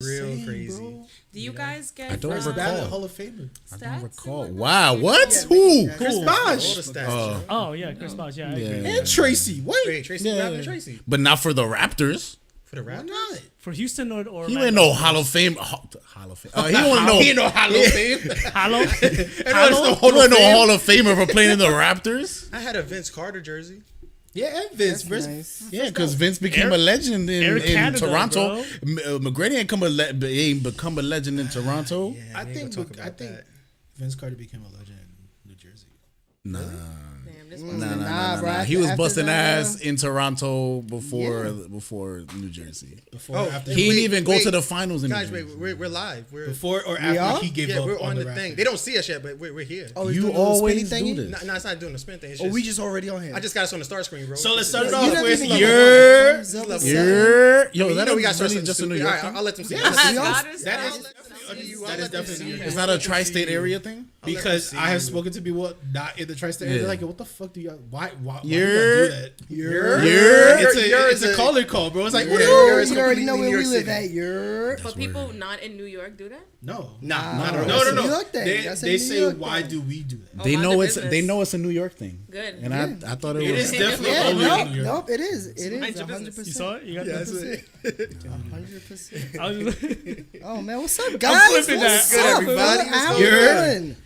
Real crazy. Bro. Do you guys get? I don't First recall. ballot Hall of Famer. I Stats don't and recall. whatnot? Wow, what? Yeah, Who? Chris Cool. Bosh. All All the the stats. stats. Oh yeah, Chris Bosh. Yeah, I agree. And Tracy. Wait. Wait, Tracy, Yeah. what happened to Tracy? But not for the Raptors. For the Why Raptors? not? For Houston or He ain't no Hall of Fame. Hall of Fame. He don't know. He ain't no Hall of Fame. Hollow. He ain't no Hall of Famer for playing in the Raptors. I had a Vince Carter jersey. Yeah, and Vince. That's Vince. nice. Yeah, because Vince became Eric- a legend Eric in Canada, Toronto. McGrady ain't become a legend in Toronto. I think Vince Carter became a legend in New Jersey. Nah. Damn, this Nah. bro, He was after busting that, ass in Toronto before New Jersey. Before Oh, or after. He didn't even go wait. to the finals in New Guys, Jersey. wait, we're live. We're Before or are? after he gave yeah, up we're on the Raptors. thing. They don't see us yet, but we're here. Oh, he's You doing the little always spinny do thingy? this. No, it's not doing the spin thing. It's Oh, just, we just already on here. I just got us on the start screen, bro. So let's start it You off don't with even get your. thumbs up, level. seven. Yo, You that know we is got stars really from just a New All York right, thing? I'll let them see. Yes, I'll we let all- them see. That I'll is let them see. that I'll is let them definitely. see. It's not a tri-state area thing. Because see I have you. spoken to people not in the tri-state area. Yeah. They're like, what the fuck do y'all? Why You're- do that? You're- It's a calling call, bro. It's like, what You are you? already know completely where New we York live City. at. You're. But people not in New York do that? No, Nah, no. that's a New York thing. They, That's a they New say, York why thing. do we do that? They mind know their it's business. a New York thing. Good. And I thought it It was. is definitely Yeah, only nope, New York. nope, it is. It is Mind your business. 100%. You saw it? You got Yeah, that? that's it. 100%. I was just, Oh man, what's up, guys? flipping What's that. up, Good, everybody. bro? How What's we good? doing?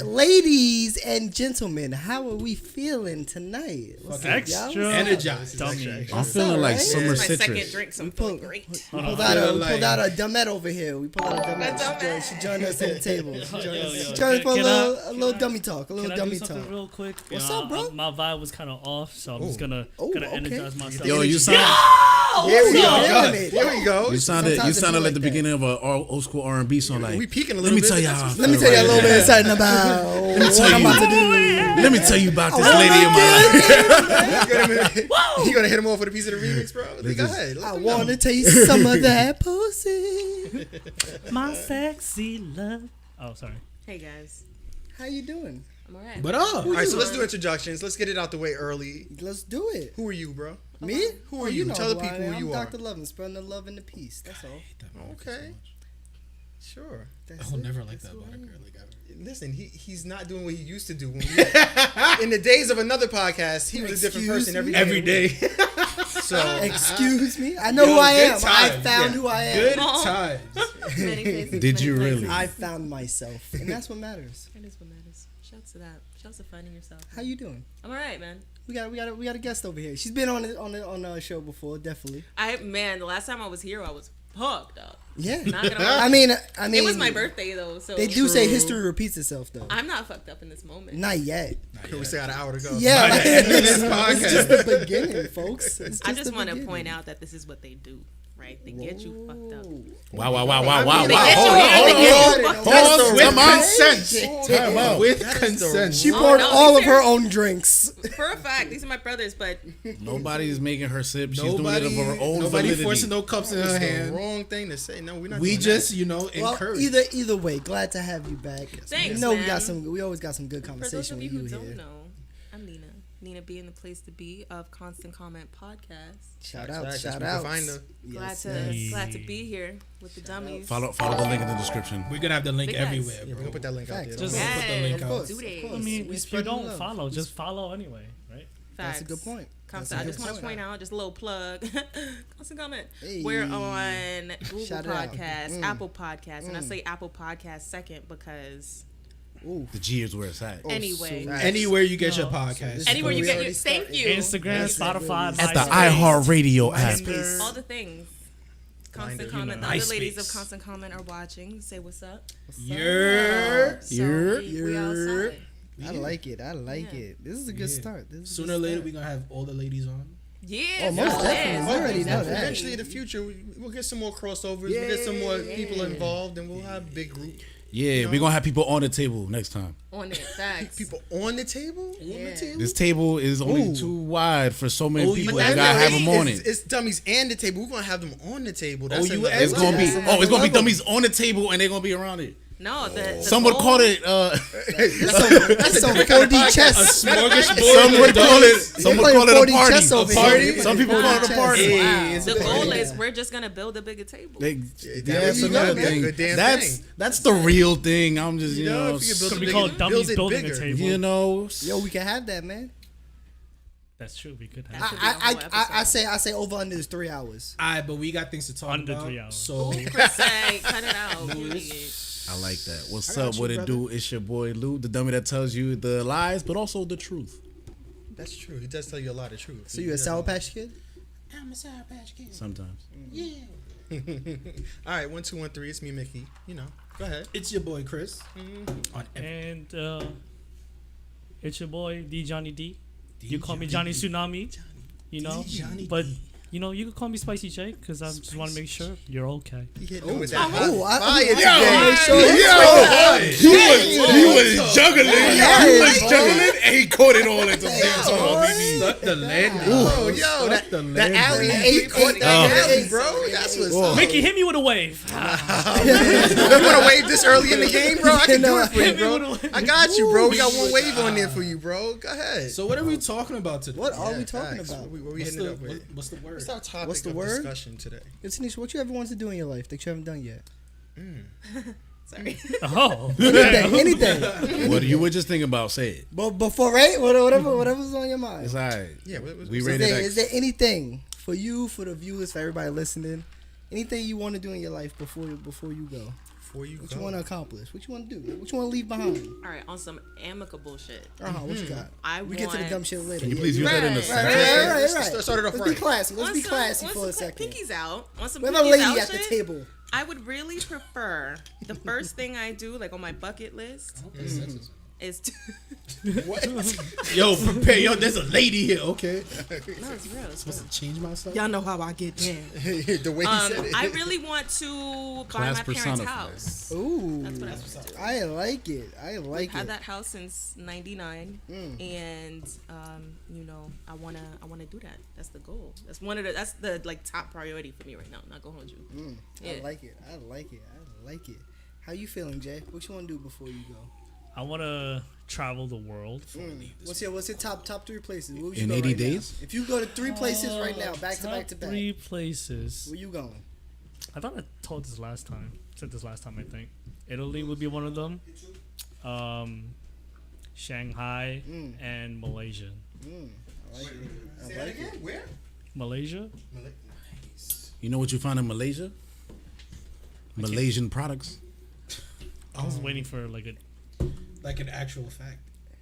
Ladies and gentlemen, how are we feeling tonight? What's up, y'all? extra Energized. dummy. I'm feeling like right? summer This is my second citrus. drink, so I'm We pulled, feeling great. we Hold pulled on. out a Like- pulled out a Dumette over here. We pulled out a Dumette. Dumette. She joined us at the table. She joined Yo, us. yo, She joined us for can a little I- dummy talk. A little Can I do dummy something talk. real quick? What's You know, up, bro? My vibe was kind of off, so I'm just gonna okay. energize myself. Yo, you sound Here we Wait a go. minute. Here we go. you sounded Sometimes it like be the like that. beginning of a old school R&B song. Like, We peeking a let little me bit. tell but y'all. that's Let me tell you a little bit of something about what I'm about to do. Let me tell you about this lady in my life. You gonna hit him off with a piece of the remix, bro? Go ahead. Let I them know. wanna taste some of that pussy. My sexy love. Oh, sorry. Hey guys, How you doing? I'm alright. But All right, so let's do introductions. Let's get it out the way early. Let's do it. Who are you, bro? Me? Who Oh, are you? know Tell the who I people am. who you I'm are. Dr. Lovin, spreading the love and the peace. That's all. Okay. Sure. That's I'll it. never like that about a girl. Like, Listen, he's not doing what he used to do. When in the days of another podcast, he was a different person every day. So Excuse me. I know Yo, who I good am. I times. found Yeah. who I am. good Oh. times. many places, Did many you places. really? I found myself, and that's what matters. That is what matters. Shouts to that. Shouts to finding yourself. How you doing? I'm alright, man. We got a guest over here. She's been on our show before, definitely. The last time I was here, I was fucked up. Yeah. Not gonna lie. I mean, It was my birthday though, so They do say history repeats itself, though. I'm not fucked up in this moment. Not yet. We still got an hour to go. Yeah, like, this it's just the beginning, folks. It's I just just the want to beginning. point out that this is what they do, right? They get you fucked up. Wow. They get you fucked up. Pause. With Come on. consent. Time out. With consent. She Oh, poured no, all these of her are- own drinks. For a fact, these are my brothers, but Nobody's making her sip. She's doing it of her own Nobody validity. forcing no cups in her it's the hand. wrong thing to say. No, we're not. We doing just, Well, encourage. either way, glad to have you back. Thanks, you know man. we always got some good that. For those conversation of with you you who don't here. know, I'm Nina. Nina B in the place to be of Constant Comment Podcast. Shout Facts, out, facts. shout We can out. find her. Yes, Glad to be here with the dummies. Follow the link in the description. We're gonna have the link Big guys. everywhere, Yeah, bro. we're gonna put that link out Facts. there. Just Yes, put the link Of out. course, do of that. course. I mean, We if spread you don't love. follow, just follow anyway, right? That's a Facts. good point. Constant, I That's a just good want to point. point out, just a little plug. Constant Comment. Hey. We're on Google Shout it out. Podcasts, Apple Podcasts, and I say Apple Podcasts second because Ooh. The G is where it's at. anyway, so- Anywhere you get your No. podcast. anywhere you We get already your thank you, Instagram, Spotify, At the MySpace, iHeartRadio app. Twitter. all the things. Constant Blinded, Comment. The MySpace. other ladies of Constant Comment are watching. Say what's up. You're So You're- we outside. I like it. I like Yeah. it. This is a good start. This is a sooner good or later start. we're gonna have all the ladies on. Yeah, Oh, most for definitely. sure. We already know that. Eventually, in the future, we'll get some more crossovers. We'll get some more people involved, and we'll have a big group. Yeah, we're gonna have people on the table next time. On it, facts. People on the table. Yeah. This table is only too wide for so many Oh, you people. add You gotta have that them on it's, it. it's dummies and the table. We're gonna have them on the table. That's you another add It's level. gonna be That's another it's gonna be level. dummies on the table and they're gonna be around it. No, the Some would goal- call it. That's some 4D chess. Some would call it. Some would call it a 4D party. chess over Some- here. Some people call it a party. Hey, The goal is we're just gonna build a bigger table. That's you go, another man. thing. Good damn That's thing. that's the real thing. I'm just You know, if you It's can gonna be build called it Dummies bigger. building a table. you know. Yo, we can have that, man. That's true. We could That have should be a whole I episode. say over under is 3 hours. Alright, but we got things to talk Under about. 3 hours. So Chris say, cut it out. Period. I like that. What's I got up? you, What it brother. do? It's your boy Lou, the dummy that tells you the lies, but also the truth. That's true. He does tell you a lot of truth. So you a Sour Patch Kid? I'm a Sour Patch Kid. Sometimes. All right, 1 2 1 3. It's me, Mickey. You know, go ahead. It's your boy Chris. On And it's your boy D Johnny D. You call me Johnny Johnny Tsunami. You know, Johnny but D. you know you can call me Spicy J because I just want to make sure you're okay. He hit me with that Oh, hot I- fire Yo, today. He was juggling. He was juggling, and he caught it all at the same time, baby. Stuck the landing. Oh, yo, that alley ain't caught that alley, bro. That's what's up. Mickey, hit me with a wave. You want to wave this early in the game, bro? I can do it for you, bro. I got you, bro. We got one wave on there for you, bro. Go ahead. So what are we talking about today? What are Yeah, we talking facts. about? What we What's hitting it the, up with? what's the word? What's our topic What's the of word? discussion today? It's Tanisha, what you ever wanted to do in your life that you haven't done yet? Sorry. Oh, Anything. What you were just thinking about? Say it. But before, right? Whatever's on your mind. It's alright. Yeah, We Is rated there, X. is there anything for you, for the viewers, for everybody listening, anything you want to do in your life before you go? before you What go. you want to accomplish? What you want to do? What you want to leave behind? All right, on some amicable shit. What you got? We Get to the dumb shit later. Can you please use that in a Right. sentence? Right. Start it off Let's be right. classy. Let's be classy for a second. Pinkies out. On some We have a pinkies lady out at the shit, table. I would really prefer the first thing I do, like on my bucket list, is to. Yo, prepare. Yo, there's a lady here. Okay. No, it's real. It's real. Supposed to change myself. Y'all know how I get down. The way he said it. I really want to buy Class my parents' personified. house. Ooh, That's what I want to do. I like it. I like Had it. that house since '99, and you know, I wanna do that. That's the goal. That's the like top priority for me right now. Not gonna hold you. I Yeah. like it. I like it. I like it. How you feeling, Jay? What you want to do before you go? I want to travel the world. What's your top 3 places? Where would you In go 80 right days? now? If you go to 3 places right now, back to Top back to back, 3 places. where you going? I thought I told this last time. Said this last time, I think. Italy would be one of them. Shanghai and Malaysia. I like it. Say that again. Where? Malaysia? You know what you find in Malaysia? Malaysian products. I was waiting for like a. Like an actual fact.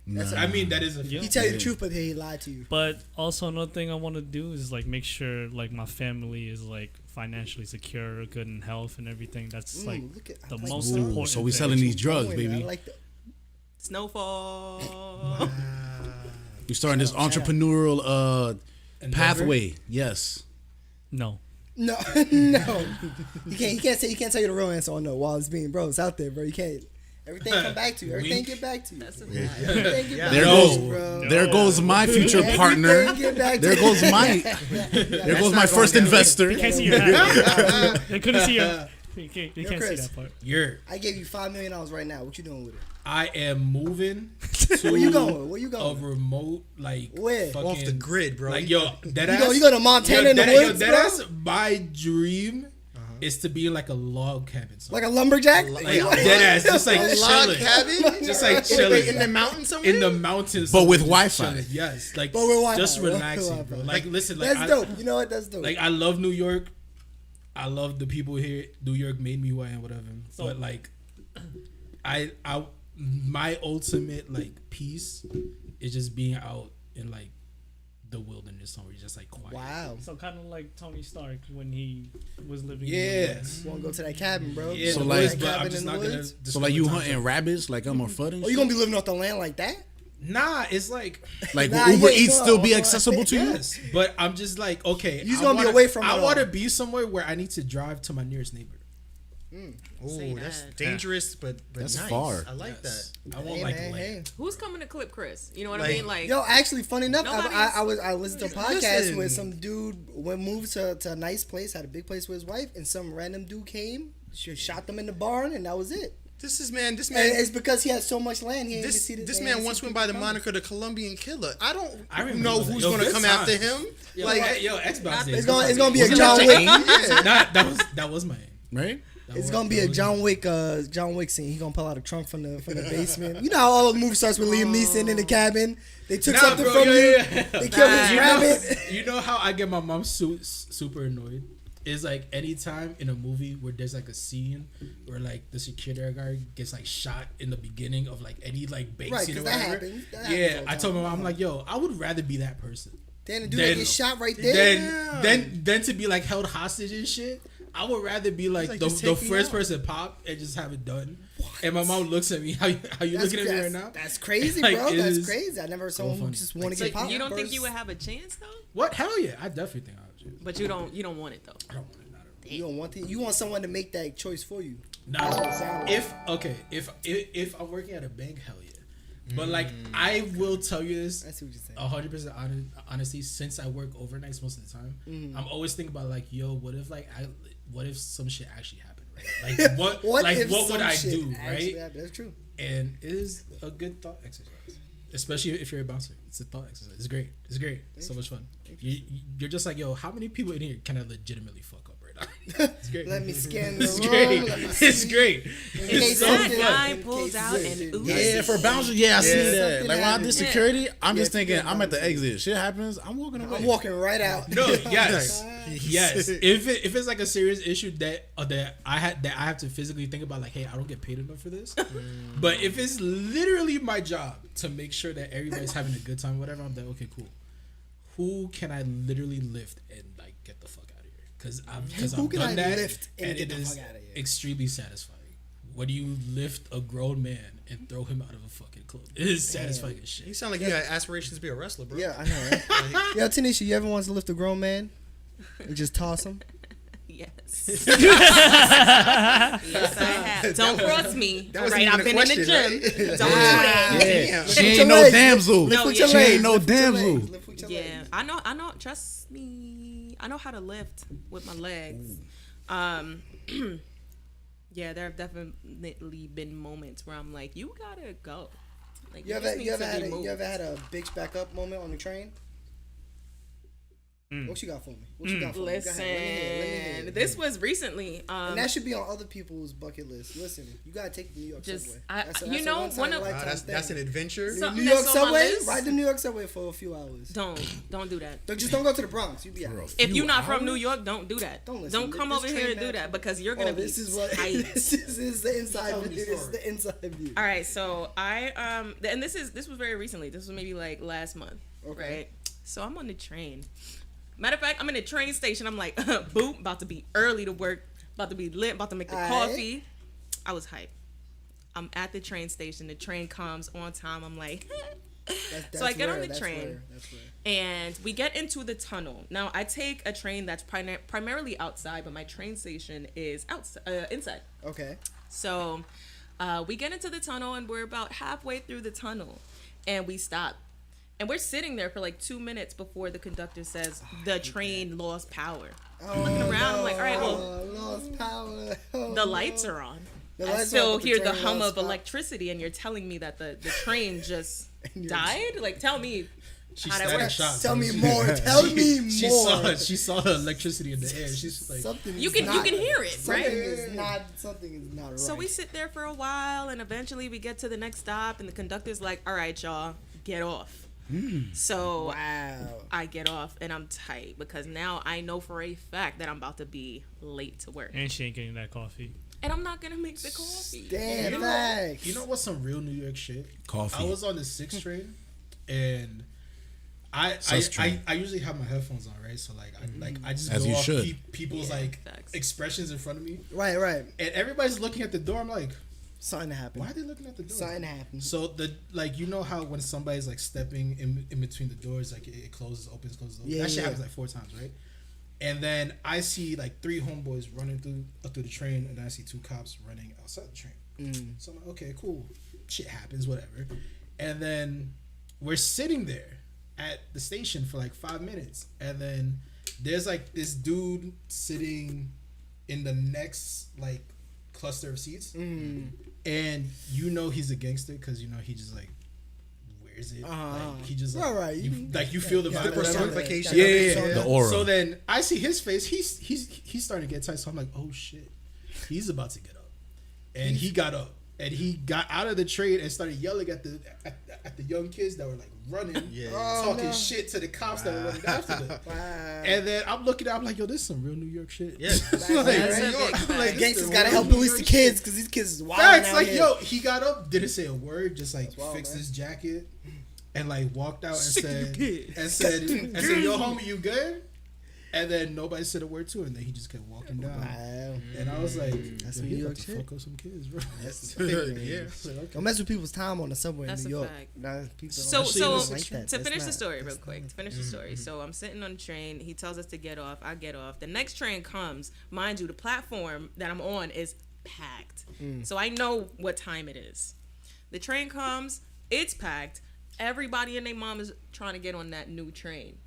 That's I mean, that is a Yeah. He tell you the truth, but he lied to you. But also another thing I want to do is like make sure like my family is like financially secure, good in health and everything. That's like Look at, the I like most the- important. So we thing. selling these drugs, Going, man. baby. I like the, Snowfall. You starting this entrepreneurial Endeavor? pathway. Yes. No. no, no. You can't tell you the real answer on no while it's being bro. It's out there, bro. You can't. Everything come back to you. Everything Wink. get back to you. That's a Everything get back There to goes you, bro. there goes my future partner. Everything get back to There you. goes my there goes my first investor. They can't see your hat. They couldn't see your. They can't see Chris. that part. I gave you $5 million right now. What you doing with it? I am moving to Where you going? Where you a going? remote, like, Where? fucking, Off the grid, bro. Like, yo, that You go to Montana in the woods, bro? That's my dream is to be in, like, a log cabin. Like a lumberjack? Like, dead ass, just like A log chilling. cabin? Just like Wait, chilling. in the mountains somewhere? In the mountains. But with just Wi-Fi. chilling. Yes. Like, But with Wi-Fi. just With relaxing, Wi-Fi. bro. Like, listen, like, That's dope. You know what? That's dope. Like, I love New York. I love the people here. New York made me who I am, whatever. But, like, my ultimate, like, peace is just being out in, like, the wilderness somewhere, just like quiet. Wow. So kind of like Tony Stark when he was living. Yeah. You want to go to that cabin, bro? Yeah, So, so like- like, but I'm cabin just in the not gonna. woods? So like you hunting rabbits like I'm a foot and Oh, you shit? going to be living off the land like that? Nah, it's like Like Nah, will Uber yeah, Eats no, still be no. accessible to you? yes, but I'm just like, okay, You just I gonna be wanna- away from it I all. want to be somewhere where I need to drive to my nearest neighbor. Say Oh, that's that. dangerous, but That's nice. far. I like Yes. that. I want Hey, like man, land. Who's coming to clip Chris? You know what Like- I mean? Like, Yo, actually, funny enough, I Nobody's- listened to a podcast Listen. where some dude moved to a nice place, had a big place with his wife, and some random dude came, shot them in the barn, and that was it. This And man. it's because he had so much land. He ain't even This see this man once went by the moniker the Colombian Killer. I don't remember know that. who's Yo, going to good come times. after him. Xbox. Days. It's gonna be a Wasn't John that Wick. your aim? That was my aim. Right? It's gonna be a John Wick scene. He gonna pull out a trunk from the basement. You know how all the movie starts with Liam Neeson in the cabin. They took something from you. They killed his rabbit. You know how I get my mom super annoyed? Is like anytime in a movie where there's like a scene where like the security guard gets like shot in the beginning of like any like bank Right, scene or 'cause that whatever. happens. That happens Yeah, all the I told my time. mom, I'm like, yo, I would rather be that person. Then the dude that gets shot right there. Then to be like held hostage and shit. I would rather be like, like, the just take me first out. person pop and just have it done. And my mom looks at me, how you looking at me right now? That's crazy, Like, bro. it That's is crazy. I never heard someone who funny. just want to So get popped. you don't think you would have a chance though? What? Hell yeah, I definitely think I would. But you don't want it though. I don't want it. Not at all. You don't want it. You want someone to make that choice for you. Nah, if I'm working at a bank, hell yeah. But like I will tell you this, I see what you're saying. 100% honesty. Since I work overnights most of the time, I'm always thinking about like, yo, what if some shit actually happened, right? Like what if what would some I shit do, actually right? happened? That's true. And it is a good thought exercise, especially if you're a bouncer. It's a thought exercise. It's great. It's great. It's so much fun. You're just like, yo, how many people in here can I legitimately fuck up right now? It's great. Let me scan the It's room. great. Let me It's see. great. In It's case so That something- fun. guy in pulls case out something- and Yeah, for bouncer, I see that. Something Like when I did happens. security, I'm Yeah, just thinking, yeah, I'm at the bouncer. exit. Shit happens, I'm walking away. I'm walking right out. No, yes, Like, yes. If it's like a serious issue that I have to physically think about, like, hey, I don't get paid enough for this. But if it's literally my job to make sure that everybody's having a good time, whatever, I'm like, okay, cool. Who can I literally lift and like get the fuck out of here? Because Who I've can done I that, lift and and get it the is fuck outta here? extremely satisfying. When you lift a grown man and throw him out of a fucking club, it is satisfying as You shit. sound like you had aspirations to be a wrestler, bro. Yeah, I know. Right? Yo, Tanisha, you ever want to lift a grown man and just toss him? Yes. Yes, I have. Don't cross me. that All wasn't right, even I've a been in the question, gym. right? Don't do that. Yeah, Damn. she Lift ain't your no legs. damsel. Lift No, with yeah. your She legs. ain't no Lift with your damsel. legs. Lift with your Yeah, legs. I know. Trust me. I know how to lift with my legs. Yeah, there have definitely been moments where I'm like, you gotta go. Like, You just ever need you ever to had be a moved. you ever had a bitch back up moment on the train? What you got for me? What you got for me? Go Listen, ahead. Let me hear it. this was recently. And that should be on other people's bucket list. Listen, you gotta take the New York Just- subway. I- That's you know, one-time one of- lifetime That's thing. an adventure. So- New Something York that's on my subway. list. Ride the New York subway for a few hours. Don't do that. Just don't go to the Bronx. You be out. If you're not from New York, don't do that. Don't listen. Don't come This over train here and do map- that because you're gonna Oh, be this is what tight. this is the inside view. This is the inside view. All right, so I and this was very recently. This was maybe like last month, Okay. right? So I'm on the train. Matter of fact, I'm in the train station. I'm like, boop, about to be early to work, about to be lit, about to make the Aight. coffee. I was hyped. I'm at the train station. The train comes on time. I'm like, That's so I get rare, on the that's train. rare, that's rare. and we get into the tunnel. Now I take a train that's primarily outside, but my train station is outside, inside. Okay. So we get into the tunnel and we're about halfway through the tunnel and we stop. And we're sitting there for like 2 minutes before the conductor says the train lost power. I'm looking around, I'm like, all right, well, lost power. Oh, the lights are on. The I lights are still on, but the hear the train hum lost of power. electricity and you're telling me that the train just you're died? Like, tell me She how that static works. shock. Tell me more. Tell me more. She saw the electricity in the air. She's just like, Something You is can not- hear it, something right? Is not, something is not right. So we sit there for a while, and eventually we get to the next stop, and the conductor's like, all right, y'all, get off. So Wow. I get off, and I'm tight because now I know for a fact that I'm about to be late to work. And she ain't getting that coffee. And I'm not going to make the coffee. Damn, You know- facts. you know what's some real New York shit? Coffee. I was on the 6 train, and I Sus train. I usually have my headphones on, right? So I just As go you off should. people's Yeah, like facts. expressions in front of me, Right, right. and everybody's looking at the door. I'm like, Something happened. why are they looking at the door? Something happened. So you know how when somebody's like stepping in between the doors, like it closes, opens, closes. Opens. Yeah, That shit yeah. happens like 4 times, right? And then I see like 3 homeboys running through the train, and I see 2 cops running outside the train. So I'm like, okay, cool, shit happens, whatever. And then we're sitting there at the station for like 5 minutes, and then there's like this dude sitting in the next like cluster of seats, and you know he's a gangster because you know he just like wears it. Like, he just like, right. you feel the vibe. The or whatever. personification. Yeah. The aura. So then I see his face. He's starting to get tight. So I'm like, oh shit, he's about to get up, and he got up. And he got out of the train and started yelling at the young kids that were like running, talking shit to the cops that were running after them. And then I'm looking at, I'm like, yo, this is some real New York shit. Yeah. I'm like, Gangsters gotta help police the kids because these kids is wild. Facts, like, yo, he got up, didn't say a word, just like fixed his jacket and like walked out and said, yo, homie, you good? And then nobody said a word to him. And then he just kept walking down. Wow. And I was like, That's yo, New he York about to shit. fuck up some kids, bro. Don't mess with people's time on the subway That's in a New York. fact. Nah, people So, don't so like that. to That's finish the not- story real that's quick. not- To finish the story. So I'm sitting on the train. He tells us to get off. I get off. The next train comes. Mind you, the platform that I'm on is packed. So I know what time it is. The train comes. It's packed. Everybody and their mom is trying to get on that new train.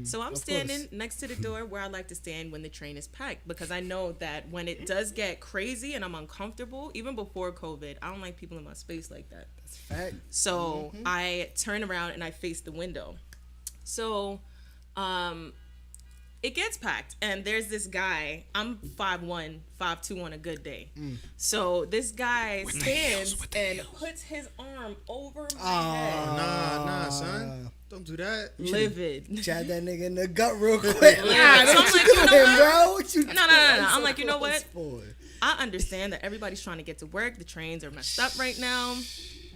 So I'm standing next to the door where I like to stand when the train is packed because I know that when it does get crazy and I'm uncomfortable, even before COVID, I don't like people in my space like that. That's a fact. So I turn around and I face the window. So it gets packed and there's this guy. I'm 5'1", 5'2" on a good day. So this guy stands and puts his arm over my head. Nah, son. Don't do that. Livid. Jab that nigga in the gut real quick. So I'm like, you know what? bro? What you No. doing? I'm like, you know what? For? I understand that everybody's trying to get to work. The trains are messed up right now.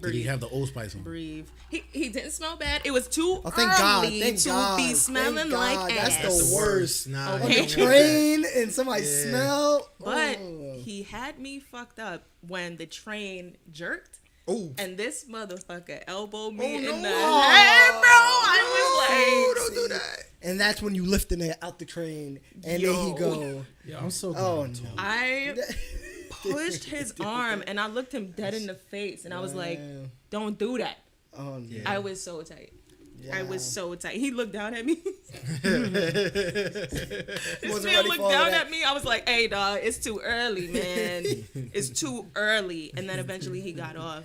Did he have the Old Spice on? Breathe. He didn't smell bad. It was too Thank God. early Thank to God. be smelling Thank like God. ass. That's the worst. Nah. On Okay. the train and somebody smell. But Oh. he had me fucked up when the train jerked. Oh. And this motherfucker elbowed me in no. the head, bro. I was like, Don't do that. And that's when you lifting it out the train, and then he go. Yeah, I'm so Oh glad. no. I pushed his arm and I looked him dead in the face and I was like, don't do that. Oh no. I was so tight. I was Yeah. so tight. He looked down at me. This Wasn't man ready looked for all down that. at me. I was like, hey, dog, it's too early, man. It's too early. And then eventually he got off.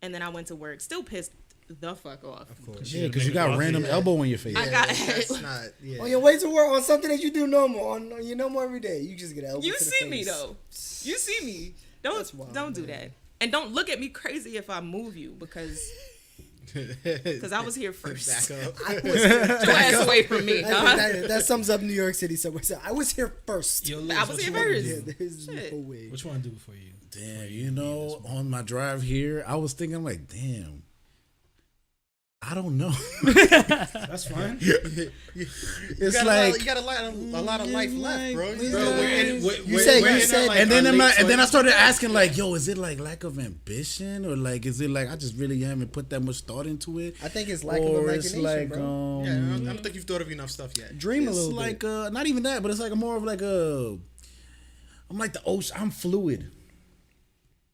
And then I went to work. Still pissed the fuck off. Of course. Yeah, because you got random elbow in your face. I got That's not. Yeah. On your way to work, on something that you do normal, on your normal every day, you just get an elbow You to the see me, face. though. You see me. That's wild, Don't do that. And don't look at me crazy if I move you because I was here first. Back up. Get your ass away from me, dog. That sums up New York City subway. So I was here first. Yo, I Liz, was what here you wanna first. do? Yeah, there's Shit. no way. What you want to do before you? Damn, you know, on my drive here, I was thinking like, damn, I don't know. That's fine. It's you like, got a lot of life left, bro. You said- and then I started asking like, yo, is it like lack of ambition or like, is it like I just really haven't put that much thought into it? I think it's lack of Or it's imagination, like, bro. Yeah, I don't think you've thought of enough stuff yet. Dream a it's little like bit. not even that, but it's like more of like a. I'm like the ocean. I'm fluid.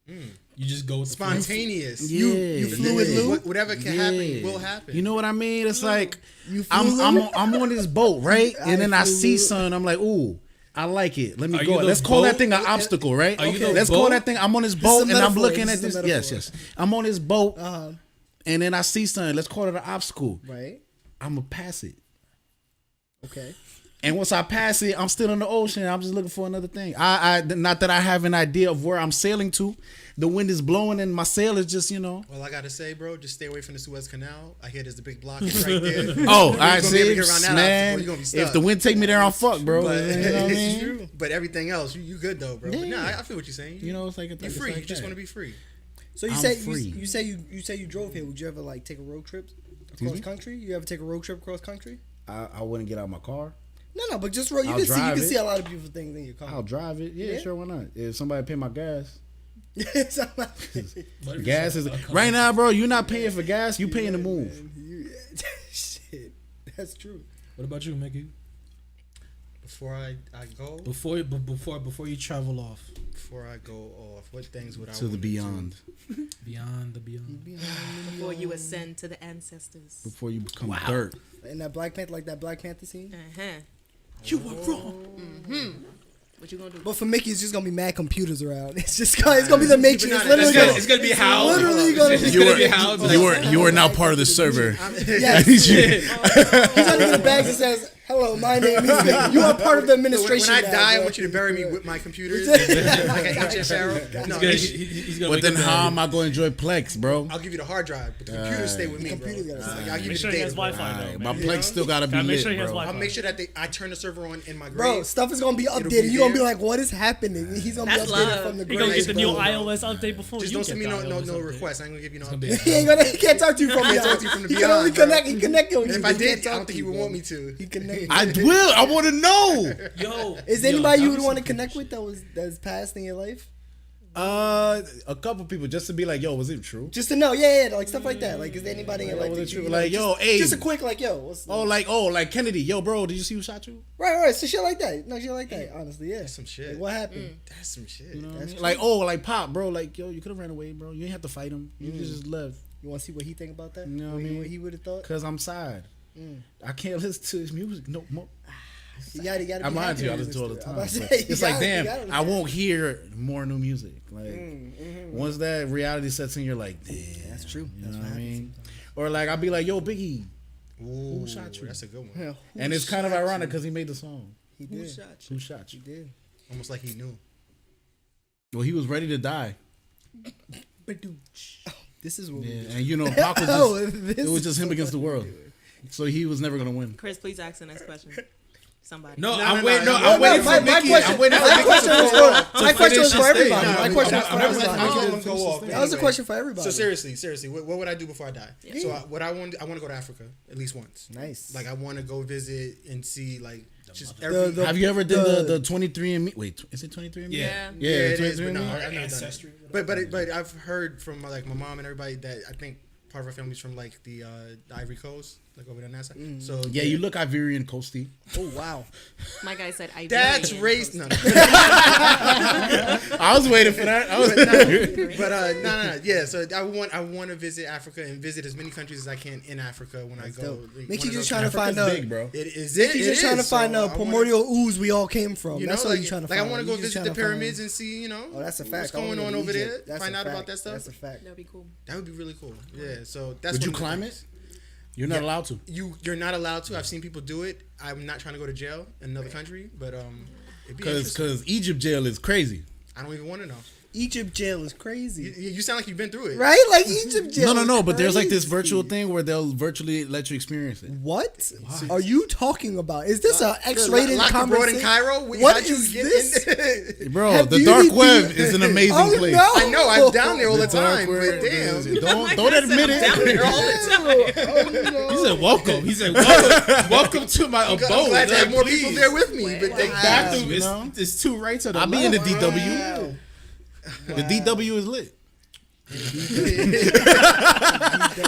You just go with the flow. Spontaneous. You fluid, Lou? Whatever can happen will happen. You know what I mean? It's like You I'm fluid? I'm on this boat, right? And then I see fluid. something. I'm like, ooh, I like it. Let me Are go. you the Let's call that boat? thing an obstacle, right? Are you the Let's call boat? that thing. I'm on this is boat a and I'm metaphor. looking This at is a this. Yes, metaphor. yes. I'm on this boat, Uh-huh. and then I see something. Let's call it an obstacle. Right. I'm gonna pass it. Okay. And once I pass it, I'm still in the ocean. I'm just looking for another thing. I not that I have an idea of where I'm sailing to. The wind is blowing and my sail is just, you know. Well, I gotta say, bro, just stay away from the Suez Canal. I hear there's a big blockage right there. Oh, You're I gonna be able to see, get around that man. obstacle. You're gonna be stuck. If the wind take me there, I'm fucked, bro. But, You know what I mean? but everything else, you good though, bro. But Yeah. nah, I feel what you're saying. You know, it's like a You're it's free. like You just that. want to be free. So you I'm say free. you say you drove here. Would you ever like take a road trip Excuse across me? country? You ever take a road trip across country? I wouldn't get out of my car. No, but just road. You I'll can see drive it. a lot of beautiful things in your car. I'll drive it. Yeah, Yeah? sure, why not? If somebody pay my gas. What if Gas it's is a company? right now, bro. You're not paying for gas. You paying to move. Shit, that's true. What about you, Mickey? Before I go, Before you travel off what things would I To the wanna beyond. beyond the beyond. Before you ascend to the ancestors. Before you become dirt. And that Black Panther, like that Black Panther scene. Uh-huh. You were wrong. What you gonna do? But for Mickey, it's just gonna be mad computers around. It's gonna be the Matrix. It's literally It's gonna be how literally gonna be. You are now part of the server. Yes. He's under the bags and says, "Hello, my name is Mickey. You are part of the administration." When I now, die, I bro. want you to bury me with my computers. Like an ancient pharaoh. No, he's gonna But then how am I going to enjoy Plex, bro? I'll give you the hard drive, but the computers stay with me, bro. computers gotta stay. I'll give you Make the sure he has data. Wi-Fi though. My man. Plex still gotta be Gotta make lit, sure he has bro. Wi-Fi. I'll make sure that I turn the server on in my grave. Bro, stuff is gonna be be updated. You're gonna be there. like, "What is happening?" He's gonna That's be updated love. from the He gonna grave. get the new bro. iOS update before Just you don't get send me the no iOS update. requests. I ain't gonna give you no Yeah. updates. He ain't gonna. He can't talk to you from Can't beyond. talk to you from the He can only beyond, bro. connect. He connect with you. And if but I he did, can't I talk don't think he to would you, want bro. me to. He connect. I will. I want to know. Yo, Is there anybody you that would want to was connect with that's passed in your life? A couple people just to be like, yo, was it true? Just to know, yeah, like stuff like that. Like, is there anybody in your life Was it that you true? know, Like, yo, just, hey. just a quick like, yo, what's Like Kennedy. Yo, bro, did you see who shot you? right, so shit like that. No shit like that. Honestly, yeah. That's some shit. Like, what happened? That's some shit. You know what I That's mean? Like Pop, bro. Like, yo, you could have ran away, bro. You ain't have to fight him. You just left. You want to see what he think about that? You know what I mean? What he would have thought? Cause I'm sad. I can't listen to his music no more. You gotta be I'm lying to you. I happy listen to it all the I'm time. about to But say, you it's like, gotta- you damn, gotta I listen. won't hear more new music. Like, once that reality sets in, you're like, damn. That's true. You That's know what what I happens mean? Or like, I'll be like, yo, Biggie. Ooh, shot you? That's a good one. Yeah, And it's kind of ironic because he made the song. he did. Who shot you? He did. Almost like he knew. Well, he was ready to die. This is what Yeah, we do. and you know, Pac was Oh, just, this it was is just him so against the funny. world. So he was never gonna win. Chris, please ask the next question. Somebody. No, No, I'm no, waiting. no, No, no, I'm waiting my for Mickey. question- I'm waiting for My Mickey question to was go for- on. my question was for everybody. No, My question I'm- was for I'm- everybody. I'm gonna Finish go this off. thing. That was a question for everybody. So seriously, what would I do before I die? So what I want to go to Africa at least once. Nice. Like I want to go visit and see like just The- every. the- Have you ever did the- the 23andMe? Wait, is it 23andMe? Yeah. yeah, it is, but 23andMe? no, I've never done it. Ancestry. But I've heard from like my mom and everybody that I think part of our family's from like the Ivory Coast, like over there on that side. So Yeah, you look Ivorian coasty. Oh wow. My guy said I. That's race. No, I was waiting for that. no. Yeah, so I want to visit Africa and visit as many countries as I can in Africa when I go. dope. Like, Mickey one of just those trying to countries. find out. big, bro. It is. He's just trying to find the the primordial ooze we all came from. You know, That's what like, he's trying to like find. I want to go He's just visit the trying to find- pyramids and see, you know, Oh, that's a fact. what's I wanna going go on to over Egypt. there. That's Find a out about fact. that stuff. That's a fact. That'd be cool. That would be really cool. Yeah. So that's. Would you one of the climb things. it? You're not allowed to. You're not allowed to. I've seen people do it. I'm not trying to go to jail in another country, but it'd be interesting. Because Egypt jail is crazy. I don't even want to know. Egypt jail is crazy. You sound like you've been through it. Right? Like Egypt jail. No. is But there's like this crazy. virtual thing where they'll virtually let you experience it. What are you talking about? Is this a X-rated Locked abroad conversation? in Cairo. What How'd you is get this? in? Bro, Have the you dark been- web is an amazing Oh, place. no. I know. I'm down there all the dark time. But web damn. is- My Don't guy said admit I'm down there it. all the time. He said, "Welcome." He said, "Welcome to my I'm abode." glad to have Like, more please. people there with me. But The bathroom you is know? it's two rights on the I'll be in the left. DW. The DW is lit.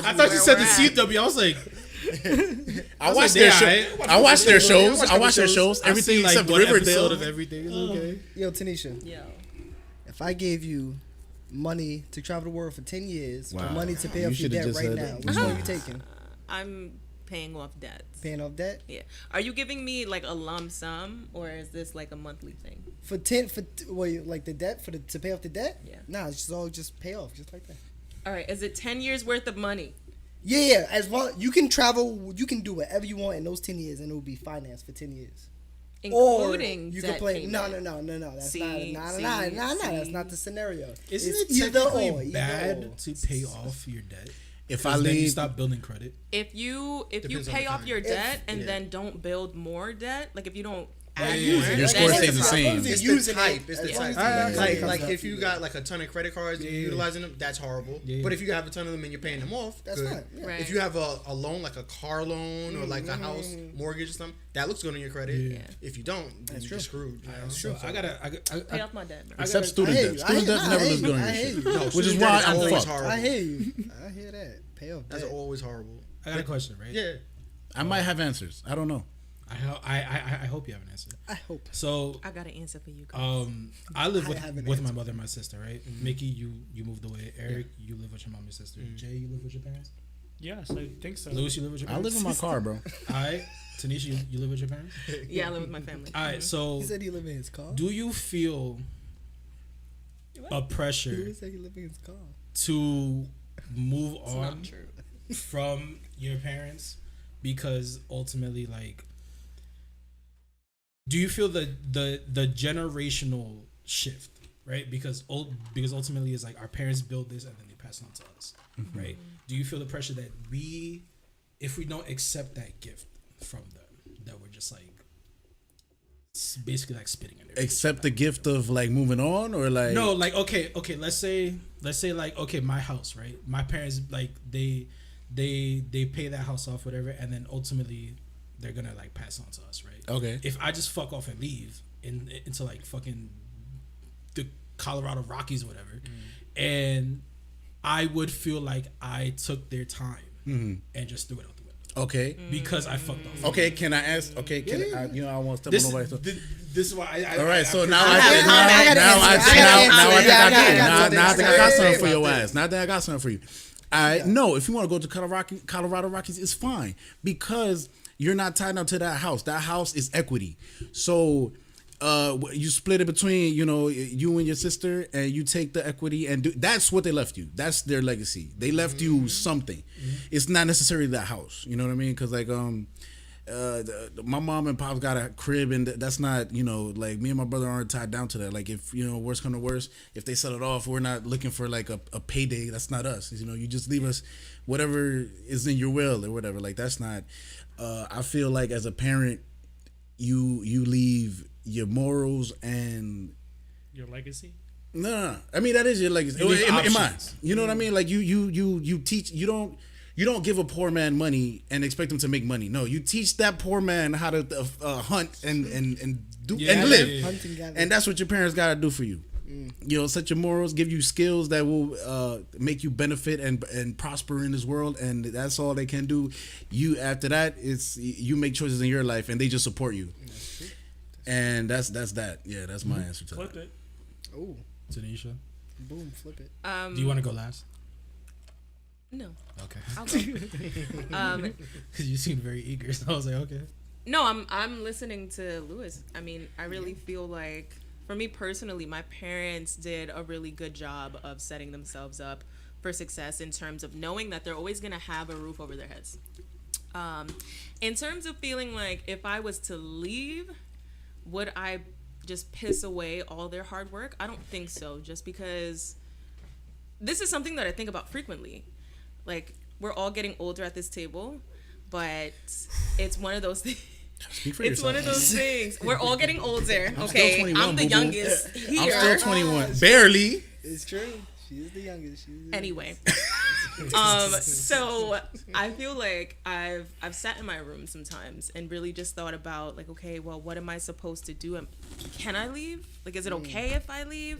I thought you said the CW. I was like, I was watch like, their yeah, show. alright. I watch their shows. watch I watch their shows. shows. I've Everything seen like except one episode Riverdale. of everything is okay. Yo, Tanisha, Yo. if I gave you money to travel the world for 10 years, Wow. or money to pay You off your should've debt just right said now, that. which one are you taking? I'm paying off debts. Paying off debt? Yeah. Are you giving me like a lump sum or is this like a monthly thing? Like the debt to pay off the debt? Yeah. Nah, it's just all just pay off, just like that. All right. Is it 10 years worth of money? Yeah. As long you can travel, you can do whatever you want in those 10 years, and it will be financed for 10 years. Including or you debt can play. payment. No. That's See, not. see, That's see. not the scenario. Isn't It's it either technically or, either bad or. to pay off your debt? If I 'Cause then you leave, stop building credit. If you Depends on pay the off time. your debt and yeah. then don't build more debt, like if you don't add yeah, more, yeah. Your then score it's stays a the problem. same. It's Using the it. type. It's the As long type. as the money Like comes if out. you got like a ton of credit cards and you're Yeah. utilizing them, that's horrible. Yeah. But if you have a ton of them and you're paying them off, That's good. fine. Yeah. Right. If you have a loan, like a car loan or like a house mortgage or something, that looks good on your credit. Yeah. If you don't, then you're screwed. You know? So I gotta. Pay off my debt, bro. except I student hear debt. you. Student debt never looks good on I your hear shit. you. No, Which is student why debt I'm always fucked. horrible. I hear you. I hear that. Pay off That's debt. always horrible. I got a question, right? Yeah. I might have answers. I don't know. I hope you have an answer. I hope. So I got an answer for you guys. I live I have an with my answer. mother and my sister, right? Mickey, you moved away. Eric, you live with your mom and sister. Jay, you live with your parents. Yes, I think so. Louis, you live with your I parents? live in my car, bro. All right. Tanisha, you live with your parents? Yeah, I live with my family. All right. So, He said he live in his car. do you feel a pressure He said he live in his car. to move It's on not true. from your parents? Because ultimately, like, do you feel the generational shift, right? Because ultimately, it's like our parents build this and then they pass it on to us, right? Do you feel the pressure that if we don't accept that gift from them, that we're just like basically like spitting in their face? Accept the gift of like moving on, or like No, like okay, let's say like okay, my house, right? My parents like they pay that house off, whatever, and then ultimately they're gonna like pass on to us, right? Okay. If I just fuck off and leave into like fucking the Colorado Rockies or whatever, and I would feel like I took their time and just threw it out the window. Okay. Because I fucked off. Okay, can I ask? Okay, I want to step This, on nobody's toe. this is why I All right, so now I I think I got something for your ass. Now that I got something for you. No, if you want to go to Colorado Rockies, it's fine because you're not tied up to that house. That house is equity. So you split it between you and your sister, and you take the equity and that's what they left you. That's their legacy. They left you something. It's not necessarily that house. You know what I mean? Because like my mom and pops got a crib, and that's not like me and my brother aren't tied down to that. Like if worst come to worst, if they sell it off, we're not looking for like a payday. That's not us. You just leave us whatever is in your will or whatever. Like that's not. I feel like as a parent, you leave your morals and Your legacy. no. I mean that is your legacy. In mine, you know what I mean? Like you teach. You don't give a poor man money and expect him to make money. No, you teach that poor man how to hunt and do and live. Yeah. Hunt and gather. And that's what your parents gotta do for you. Set your morals, give you skills that will make you benefit and prosper in this world, and that's all they can do. You after that, it's you make choices in your life, and they just support you. And that's that. Yeah, that's my answer to Flip that. it. Oh, Tanisha, boom, flip it. do you want to go last? No, Okay. I'll go. Because you seemed very eager, so I was like, okay. No, I'm listening to Louis. I mean, I really feel like, for me personally, my parents did a really good job of setting themselves up for success in terms of knowing that they're always going to have a roof over their heads. In terms of feeling like if I was to leave, would I just piss away all their hard work? I don't think so, just because this is something that I think about frequently. Like, we're all getting older at this table, but it's one of those things. Speak for It's yourself. one of those things. We're all getting older. still Okay, 21, I'm the boo-boo. youngest here. I'm still 21, barely. It's true. She is the youngest. Anyway, so I feel like I've sat in my room sometimes and really just thought about like, okay, well, what am I supposed to do? Can I leave? Like, is it okay if I leave?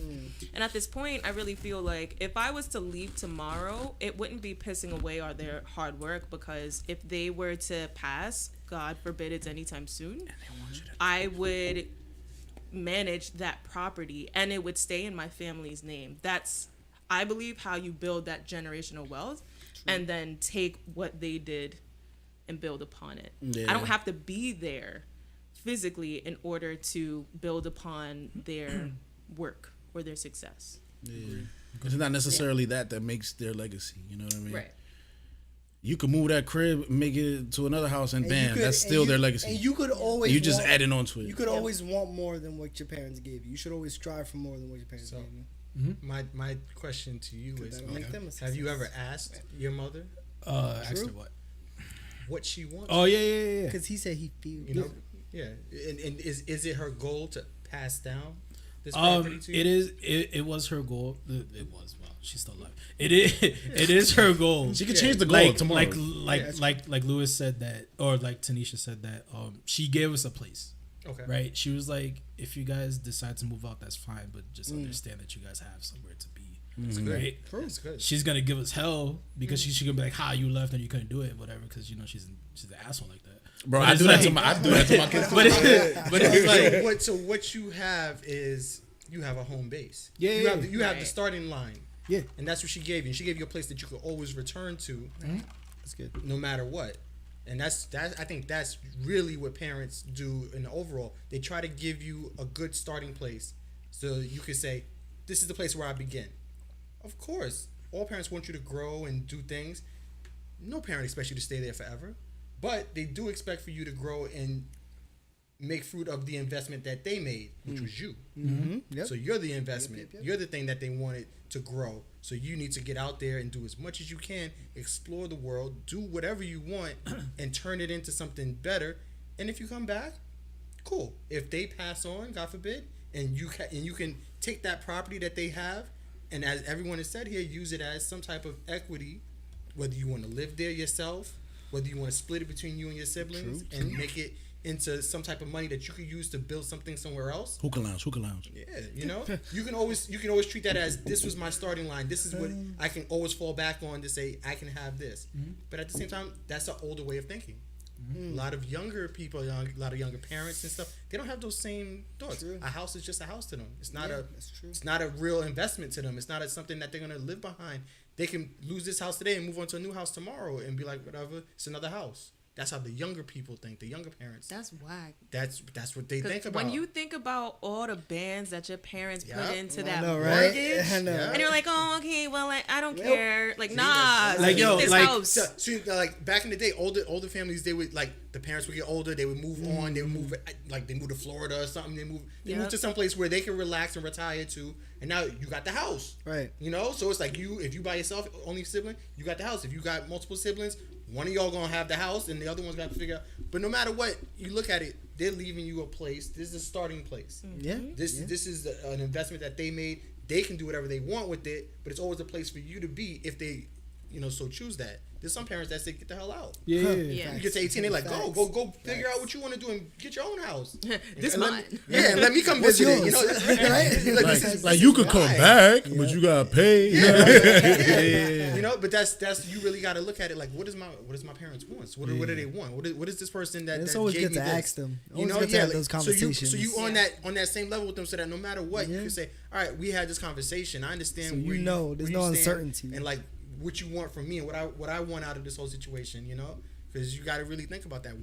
And at this point, I really feel like if I was to leave tomorrow, it wouldn't be pissing away all their hard work, because if they were to pass, God forbid it's anytime soon, I would manage that property and it would stay in my family's name. That's, I believe, how you build that generational wealth. True. And then take what they did and build upon it. Yeah. I don't have to be there physically in order to build upon their work or their success. Yeah. It's not necessarily that makes their legacy. You know what I mean? Right. You could move that crib, make it to another house, and bam, that's still their legacy. And you could always You just adding on to it. You could always want more than what your parents gave you. You should always strive for more than what your parents gave you. My question to you is: that'll make them a have you success. ever asked your mother Asked her what she wants? Oh yeah. Because he said he feels. You know, yeah. And is it her goal to pass down this property to you? It is. It was her goal. It was. Well, she's still alive. It is. It is her goal. She could change the goal tomorrow. Like Louis said that, or like Tanisha said that. She gave us a place. Okay. Right. She was like, if you guys decide to move out, that's fine, but just understand that you guys have somewhere to be. That's good. Right. That's good. She's gonna give us hell because she's gonna be like, "How you left and you couldn't do it, whatever." Because she's an asshole like that. Bro, But I it's do that like- to my kids. But it's like, So what you have is you have a home base. Yeah, You have the Right. starting line. Yeah. And that's what she gave you. And she gave you a place that you could always return to. That's good. no matter what. And that's I think that's really what parents do in the overall. They try to give you a good starting place so you can say, this is the place where I begin. Of course, all parents want you to grow and do things. No parent expects you to stay there forever, but they do expect for you to grow and make fruit of the investment that they made, which was you. Mm-hmm. Yep. So you're the investment. Yep. You're the thing that they wanted to grow. So you need to get out there and do as much as you can, explore the world, do whatever you want, and turn it into something better. And if you come back, cool. If they pass on, God forbid, and you can take that property that they have, and as everyone has said here, use it as some type of equity, whether you want to live there yourself, whether you want to split it between you and your siblings, and make it into some type of money that you could use to build something somewhere else. Hookah lounge. Yeah, you know, you can always treat that as, this was my starting line. This is what I can always fall back on to say I can have this. But at the same time, that's an older way of thinking. A lot of younger people, a lot of younger parents and stuff, they don't have those same thoughts. True. A house is just a house to them. It's not that's true. it's not a real investment to them. It's not something that they're gonna live behind. They can lose this house today and move on to a new house tomorrow and be like, whatever, it's another house. That's how the younger people think, the younger parents. That's whack. That's what they think about. When you think about all the bands that your parents put Yep. into I that know, right? mortgage, I know. Yeah. and you're like, oh, okay, well, like, I don't Yep. care. Like, See, nah, that's- Like, keep yo, this like, house. So, like back in the day, older families, they would, like, the parents would get older, they would move on, they would move, like, they moved to Florida or something, they moved Yep. to some place where they can relax and retire to, and now you got the house, Right. you know. So it's like, if you by yourself, only sibling, you got the house. If you got multiple siblings, one of y'all gonna have the house, and the other one's got to figure out. But no matter what, you look at it, they're leaving you a place. This is a starting place. Yeah. This is an investment that they made. They can do whatever they want with it, but it's always a place for you to be if they, so choose that. There's some parents that say, get the hell out. Yeah. Yeah. You get to 18, they're like, Facts. go figure out what you want to do and get your own house. This And mine. and let me come What's visit it. yours? Right? Like, this like is you could come mine. back, but you gotta pay. Yeah. But that's you really got to look at it like, what is my parents want? What do they want? What is this person that It's that always gave good me to this? ask them. Always good to have those conversations. So you on that same level with them, so that no matter what, you can say, all right, we had this conversation. I understand. So where there's where no you stand uncertainty. and like what you want from me and what I want out of this whole situation. Because you got to really think about that.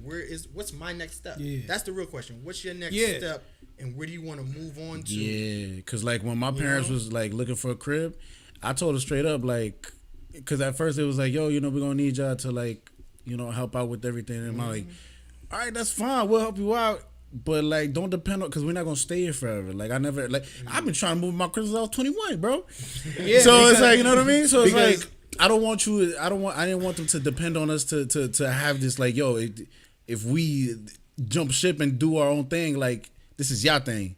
What's my next step? Yeah. That's the real question. What's your next Yeah. step, and where do you want to move on to? Yeah, because like when my parents was like looking for a crib, I told her straight up, like, because at first it was like, yo, we're gonna need y'all to like, help out with everything. And I'm like, all right, that's fine, we'll help you out. But like, don't depend on, because we're not gonna stay here forever. Like, I've been trying to move my crib since I was 21, bro. Yeah, So it's because- like, you know what I mean? So it's because- like, I didn't want them to depend on us to have this, like, yo, if we jump ship and do our own thing, like, this is your thing.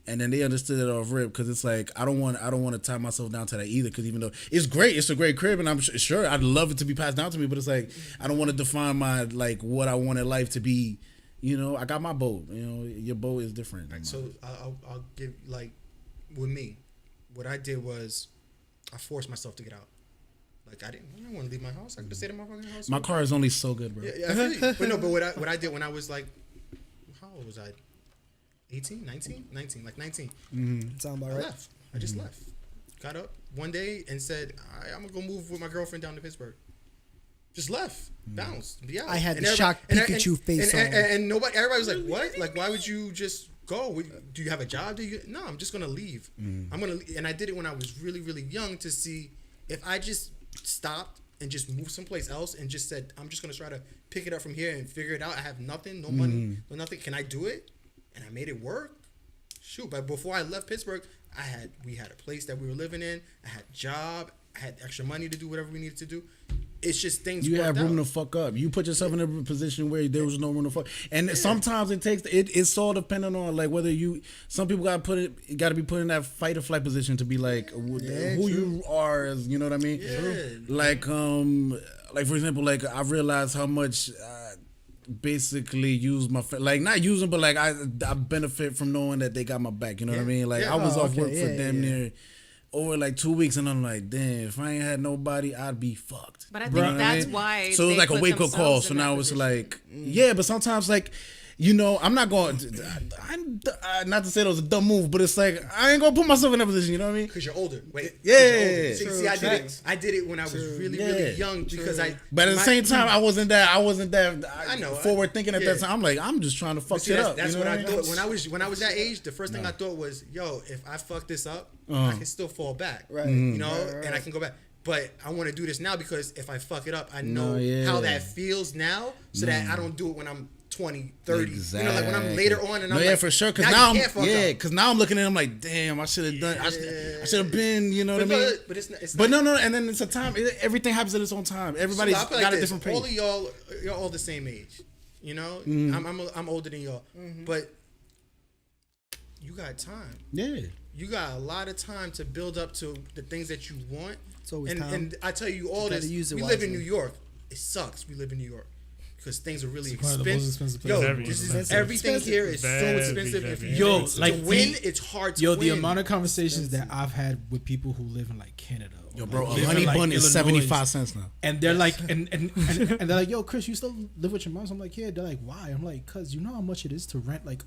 And then they understood it off rip, because it's like, I don't want to tie myself down to that either, because even though it's great, it's a great crib, and I'm sure I'd love it to be passed down to me, but it's like, I don't want to define my, like, what I wanted life to be. I got my boat. Your boat is different. Right, so I'll give, like, with me, what I did was I forced myself to get out. Like, I didn't want to leave my house. I could have stayed in my fucking house. My car is only so good, bro. Yeah, I feel you. But what I did when I was like, how old was I? 18, 19? 19, like 19. Sound about I right. left. I just left. Got up one day and said, I'm going to go move with my girlfriend down to Pittsburgh. Just left. Bounced. Be out. I had And the everybody- shocked Pikachu face on. And everybody was like, what? Like, why would you just go? Do you have a job? No, I'm just going to leave. I'm going to, and I did it when I was really, really young to see if I just stopped and just moved someplace else and just said, I'm just going to try to pick it up from here and figure it out. I have nothing, no money, no nothing. Can I do it? And I made it work. Shoot, but before I left Pittsburgh, we had a place that we were living in. I had a job. I had extra money to do whatever we needed to do. It's just things. You worked have room out. to fuck up. You put yourself in a position where there was no room to fuck. And sometimes it's all dependent on like whether some people got to be put in that fight or flight position to be like who you are, as you know what I mean. Like for example, like I realized how much basically use my like not using, but like I benefit from knowing that they got my back. You know what I mean? Like I was off work for damn near over like 2 weeks, and I'm like, damn, if I ain't had nobody, I'd be fucked. But I think that's why. So it was they like a put wake up call. themselves So in that now it's position. like, yeah, but sometimes like you know, I'm not going. Not to say that was a dumb move, but it's like I ain't gonna put myself in that position. You know what I mean? Because you're older. Wait. Yeah. See, I did it when I was really young because I. But at the same time, I wasn't that. I know forward thinking at that time. I'm like, I'm just trying to fuck shit up. That's you know what I mean? thought when I was that age. The first thing I thought was, yo, if I fuck this up, I can still fall back. Right. You know, and I can go back. But I want to do this now because if I fuck it up, I know how that feels now, so that I don't do it when I'm 20, 30. Exactly. You know, like when I'm later on and I'm yeah, like, for sure. Because now now I'm looking at it, I'm like, damn, I should have done. I should have been. You know what I mean? But it's But not, no. And then it's a time. Everything happens at its own time. Everybody's so got a different pace. All of y'all all the same age. You know, I'm older than y'all, but you got time. Yeah. You got a lot of time to build up to the things that you want. It's always time. And I tell you all this. use it We live in wisely. New York. It sucks. We live in New York because things are really It's one of the most expensive. expensive Yo, places. Very expensive. everything here is so Very, expensive. very If you Yo, to like win, the- it's hard to Yo, win. the amount of conversations that I've had with people who live in like Canada. Yo, or, bro, like, a live in, honey like, bun is Illinois, 75 cents now. And they're like, and they're like, yo, Chris, you still live with your mom? So I'm like, yeah. They're like, why? I'm like, cause you know how much it is to rent like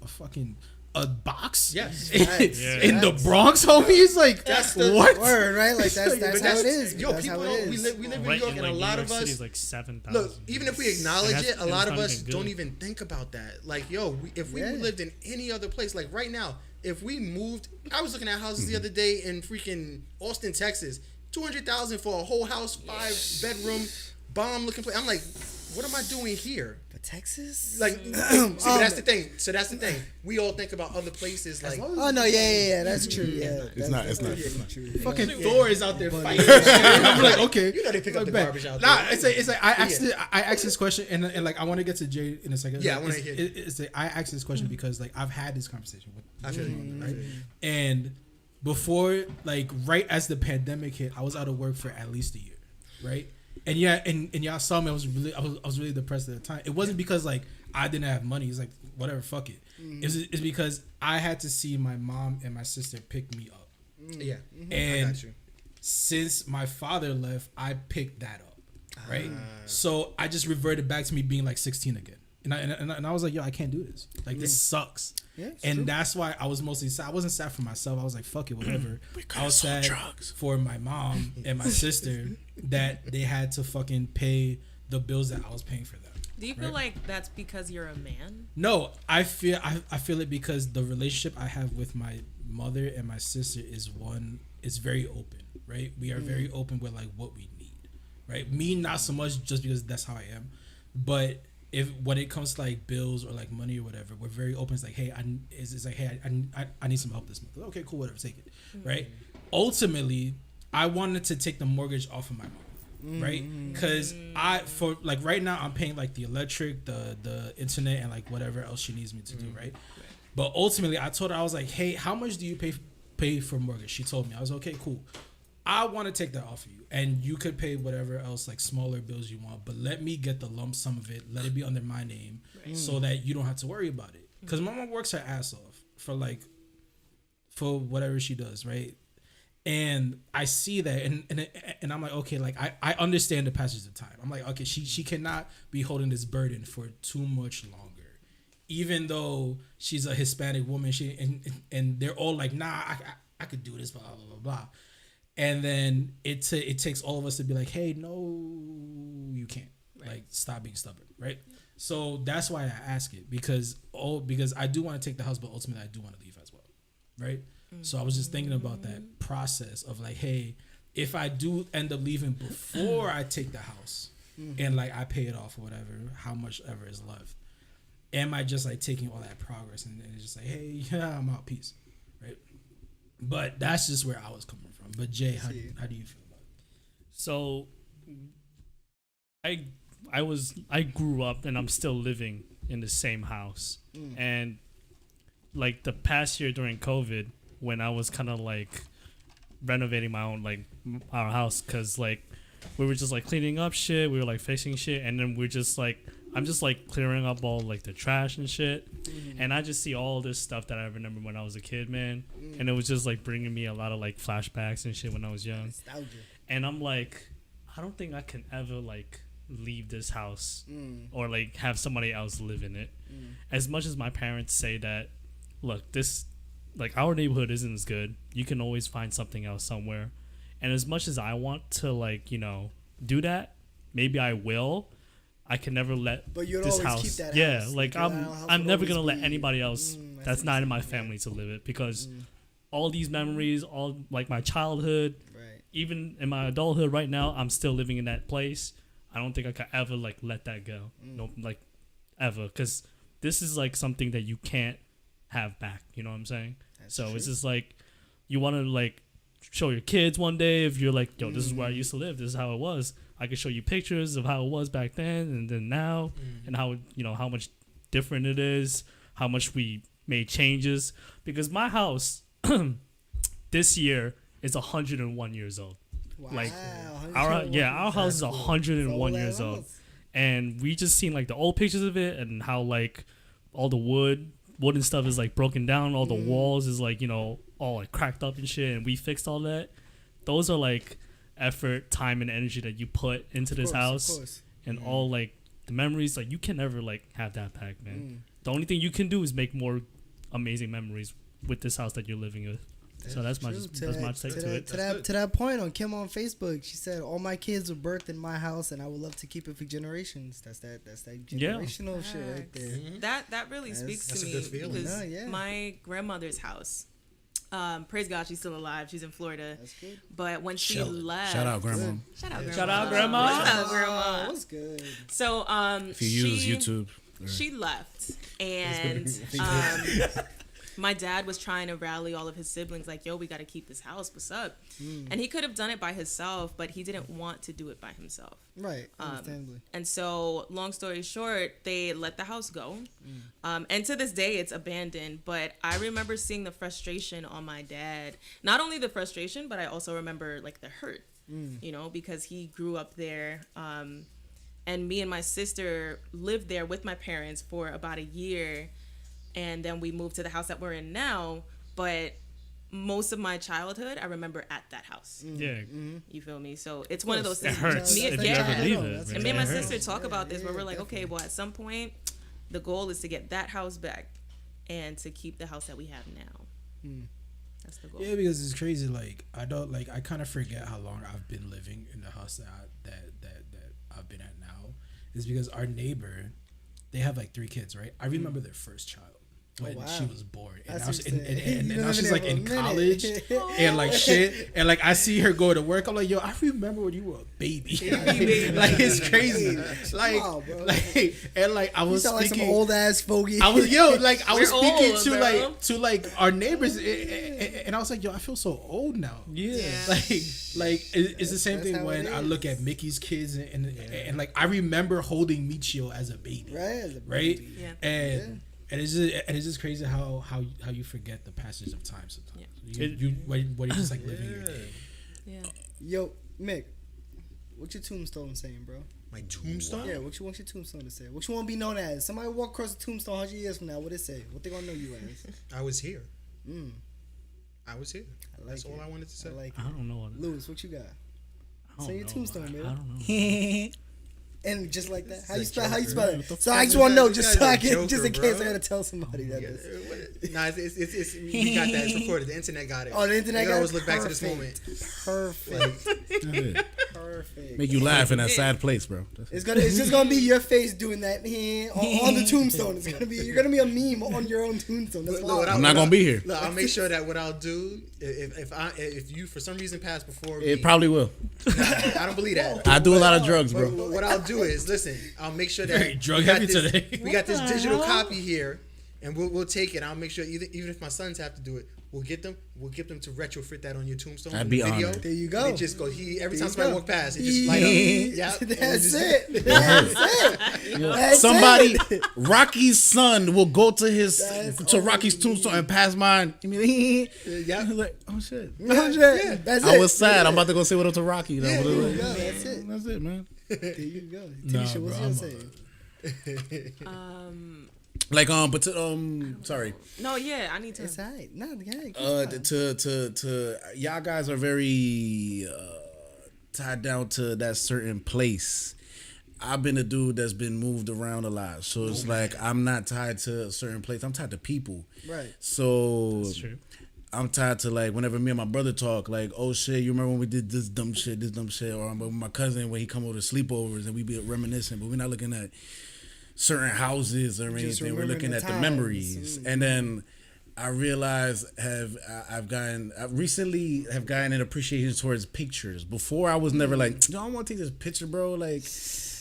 a box. Yes. in the Bronx, homie. It's like That's the what? Word, right? Like that's But how it is. Yo, That's people how it don't. We is. live in New Right York, in, and a like, lot New of York us. City's like 7,000. Look, even if we acknowledge And it, a that's lot of not us even don't good. even think about that. Like, yo, if we lived in any other place, like right now, if we moved, I was looking at houses the other day in freaking Austin, Texas, $200,000 for a whole house, 5-bedroom, bomb-looking place. I'm like, what am I doing here? But Texas? Like, see, but that's the thing. So that's the thing. We all think about other places, like. Oh no, yeah. That's true. Yeah, It's not. It's not. true. Fucking Thor is out there fighting. I'm like, okay. You know they pick up the bet. garbage out Nah, there. it's like I asked this question and like I want to get to Jay in a second. Yeah, Like, I wanna it's- hear. It's like I asked this question because like I've had this conversation with I feel you. right? And before, like, right as the pandemic hit, I was out of work for at least a year, right? And yeah, and y'all saw me. I was really depressed at the time. It wasn't because like I didn't have money. It's like whatever, fuck it. It's because I had to see my mom and my sister pick me up, Yeah. I and got you. since my father left, I picked that up, right? So I just reverted back to me being like 16 again. And I was like, yo, I can't do this. Like, this sucks. Yeah, it's and true. that's why I was mostly sad. I wasn't sad for myself. I was like, fuck it, whatever. I was sold sad drugs. for my mom and my sister that they had to fucking pay the bills that I was paying for them. Do you feel Right. like that's because you're a man? No, I feel it because the relationship I have with my mother and my sister is very open, right? We are very open with like what we need, right? Me not so much just because that's how I am, but if when it comes to like bills or like money or whatever, we're very open. It's like, hey, I need some help this month. Okay, cool, whatever, take it, right? Ultimately, I wanted to take the mortgage off of my mom, right? Because for like right now, I'm paying like the electric, the internet, and like whatever else she needs me to do, right? But ultimately, I told her, I was like, hey, how much do you pay for mortgage? She told me. I was okay, cool. I want to take that off of you, and you could pay whatever else like smaller bills you want, but let me get the lump sum of it. Let it be under my name, so that you don't have to worry about it. Because my mom works her ass off for whatever she does, right? And I see that, and I'm like, okay, like I understand the passage of time. I'm like, okay, she cannot be holding this burden for too much longer, even though she's a Hispanic woman. And they're all like, nah, I could do this, blah blah blah blah. And then it takes all of us to be like, hey, no, you can't. Like, stop being stubborn, right? So that's why I ask it, because I do want to take the house, but ultimately I do want to leave as well, right? So I was just thinking about that process of like, hey, if I do end up leaving before I take the house and like I pay it off or whatever, how much ever is left, am I just like taking all that progress and it's just like, hey, yeah, I'm out, peace, right? But that's just where I was coming from. But Jay, how do you feel about it? So, I grew up and I'm still living in the same house, and like the past year during COVID, when I was kind of like renovating my own like our house, cause like we were just like cleaning up shit, we were like fixing shit, and then we're just like I'm just like clearing up all like the trash and shit, and I just see all this stuff that I remember when I was a kid, man, and it was just like bringing me a lot of like flashbacks and shit when I was young. Nostalgia. And I'm like, I don't think I can ever like leave this house or like have somebody else live in it. As much as my parents say that, look, this like our neighborhood isn't as good. You can always find something else somewhere. And as much as I want to like, you know, do that, maybe I will. I can never let But you'll this always house. keep that yeah, house. like That house I'm would never always gonna let be- anybody else I that's see not what in my you're saying, family to live it, because all these memories, all like my childhood, Right. even in my adulthood right now, I'm still living in that place. I don't think I could ever like let that go. No, like ever, because this is like something that you can't have back. You know what I'm saying? So it's just like you want to like show your kids one day if you're like, yo, this is where I used to live. This is how it was. I could show you pictures of how it was back then and then now, and how you know how much different it is, how much we made changes. Because my house this year is 101 years old. Wow. Like, 101. our house is 101 Old years ass old, house. and we just seen like the old pictures of it and how like all the wooden stuff is like broken down, all the walls is like, you know, all like cracked up and shit, and we fixed all that. Those are like effort, time, and energy that you put into this Of house, course. and all like the memories. Like you can never like have that back, man. The only thing you can do is make more amazing memories with this house that you're living with. So that's my True. that's my take to it. To that point, on Kim on Facebook, she said, "All my kids were birthed in my house, and I would love to keep it for generations." That's that Yeah. generational shit right there. That really speaks That's to a me good feeling. because Yeah. my grandmother's house. Praise God, she's still alive. She's in Florida. That's good. But when she Chillin'. left, Shout out, grandma. Shout out, grandma. Shout out, grandma. Shout out, grandma. That was good. So If you use YouTube, she left, and my dad was trying to rally all of his siblings, like, yo, we got to keep this house. What's up? And he could have done it by himself, but he didn't want to do it by himself. Right. Understandably. And so, long story short, they let the house go. And to this day, it's abandoned. But I remember seeing the frustration on my dad. Not only the frustration, but I also remember, like, the hurt, you know, because he grew up there. And me and my sister lived there with my parents for about a year. And then we moved to the house that we're in now. But most of my childhood, I remember at that house. Yeah, You feel me? So it's one of those it things. hurts Me, if you yeah. ever leave That's it. And me and my It hurts. sister talk about this, where we're like, definitely. okay, well, at some point, the goal is to get that house back and to keep the house that we have now. That's the goal. Yeah, because it's crazy. Like I don't like. I kind of forget how long I've been living in the house that I've been at now. Is because our neighbor, they have like 3 kids, right? I remember their first child when wow. she was born, and That's now, what you're saying. and You've now been she's living like there in for a college minute. and like shit, and like I see her go to work. I'm like, yo, I remember when you were a baby. Like it's crazy. Like, Wow, bro. like, and like I You was sound like some speaking. old ass fogey. I was like I was We're speaking old, to bro. like our neighbors, and I was like, yo, I feel so old now. Yeah. Like it's the same That's thing how when it I is. look at Mickey's kids and like I remember holding Michio as a baby, right. As a right? baby. Yeah. And it's just crazy how you forget the passage of time sometimes. Yeah. When you're just like living your day. Yeah. Yo, Mick, what's your tombstone saying, bro? My tombstone? Yeah, what you want your tombstone to say? What you want to be known as? Somebody walk across the tombstone 100 years from now, what it say? What they gonna know you as? I was here. Mm, I was here. I like That's it. all I wanted to say. I like I it. don't know what. Lewis, what you got? I don't Say your know. tombstone, I man. don't know. And just like that, how you This is spell? a How you joker. spell What it? the So I fuck just is want to that? know, This just guy's so I a can, just in joker, case I bro. gotta tell somebody that. Yeah, This. Nah, it's we got that. It's recorded. The internet got it. Oh, the internet You got always it? look back to this moment. Perfect. Perfect. make you laugh in that sad place, bro. It's just gonna be your face doing that on the tombstone. You're gonna be a meme on your own tombstone. That's Look, wild. what I'm not gonna be here. Look, I'll make sure that what I'll do if you for some reason pass before It me, probably will. I don't believe that. I do a lot of drugs, But bro. what I'll do is listen. I'll make sure that Very drug we got heavy this- today. We got this digital copy here, and we'll take it. I'll make sure even if my sons have to do it, we'll get them to retrofit that on your tombstone. I'd in be the video. honored. There you go. And it just goes. Every There time you somebody go. walk past, it just light up. Yeah, That's it. That's it. That's Somebody, it. Rocky's son will go to That's Rocky's tombstone and pass mine. I mean, Yeah. like, oh shit. No shit. That's it. I was sad. I'm about to go say what up to Rocky. You know, Yeah, but There like, you go. That's it. that's it, man. There you go. Nah, Tisha, what's bro, yours I'm saying? Like, but to, sorry. No, yeah, I need to. It's alright. No, yeah. To y'all guys are very tied down to that certain place. I've been a dude that's been moved around a lot, so it's like I'm not tied to a certain place. I'm tied to people. Right. So That's true. I'm tied to like whenever me and my brother talk, like, oh shit, you remember when we did this dumb shit, or I'm with my cousin when he come over to sleepovers and we be reminiscing, but we're not looking at certain houses or anything. We're looking at the memories. And then I realized I recently have gotten an appreciation towards pictures. Before I was never like, yo, I want to take this picture, bro. Like,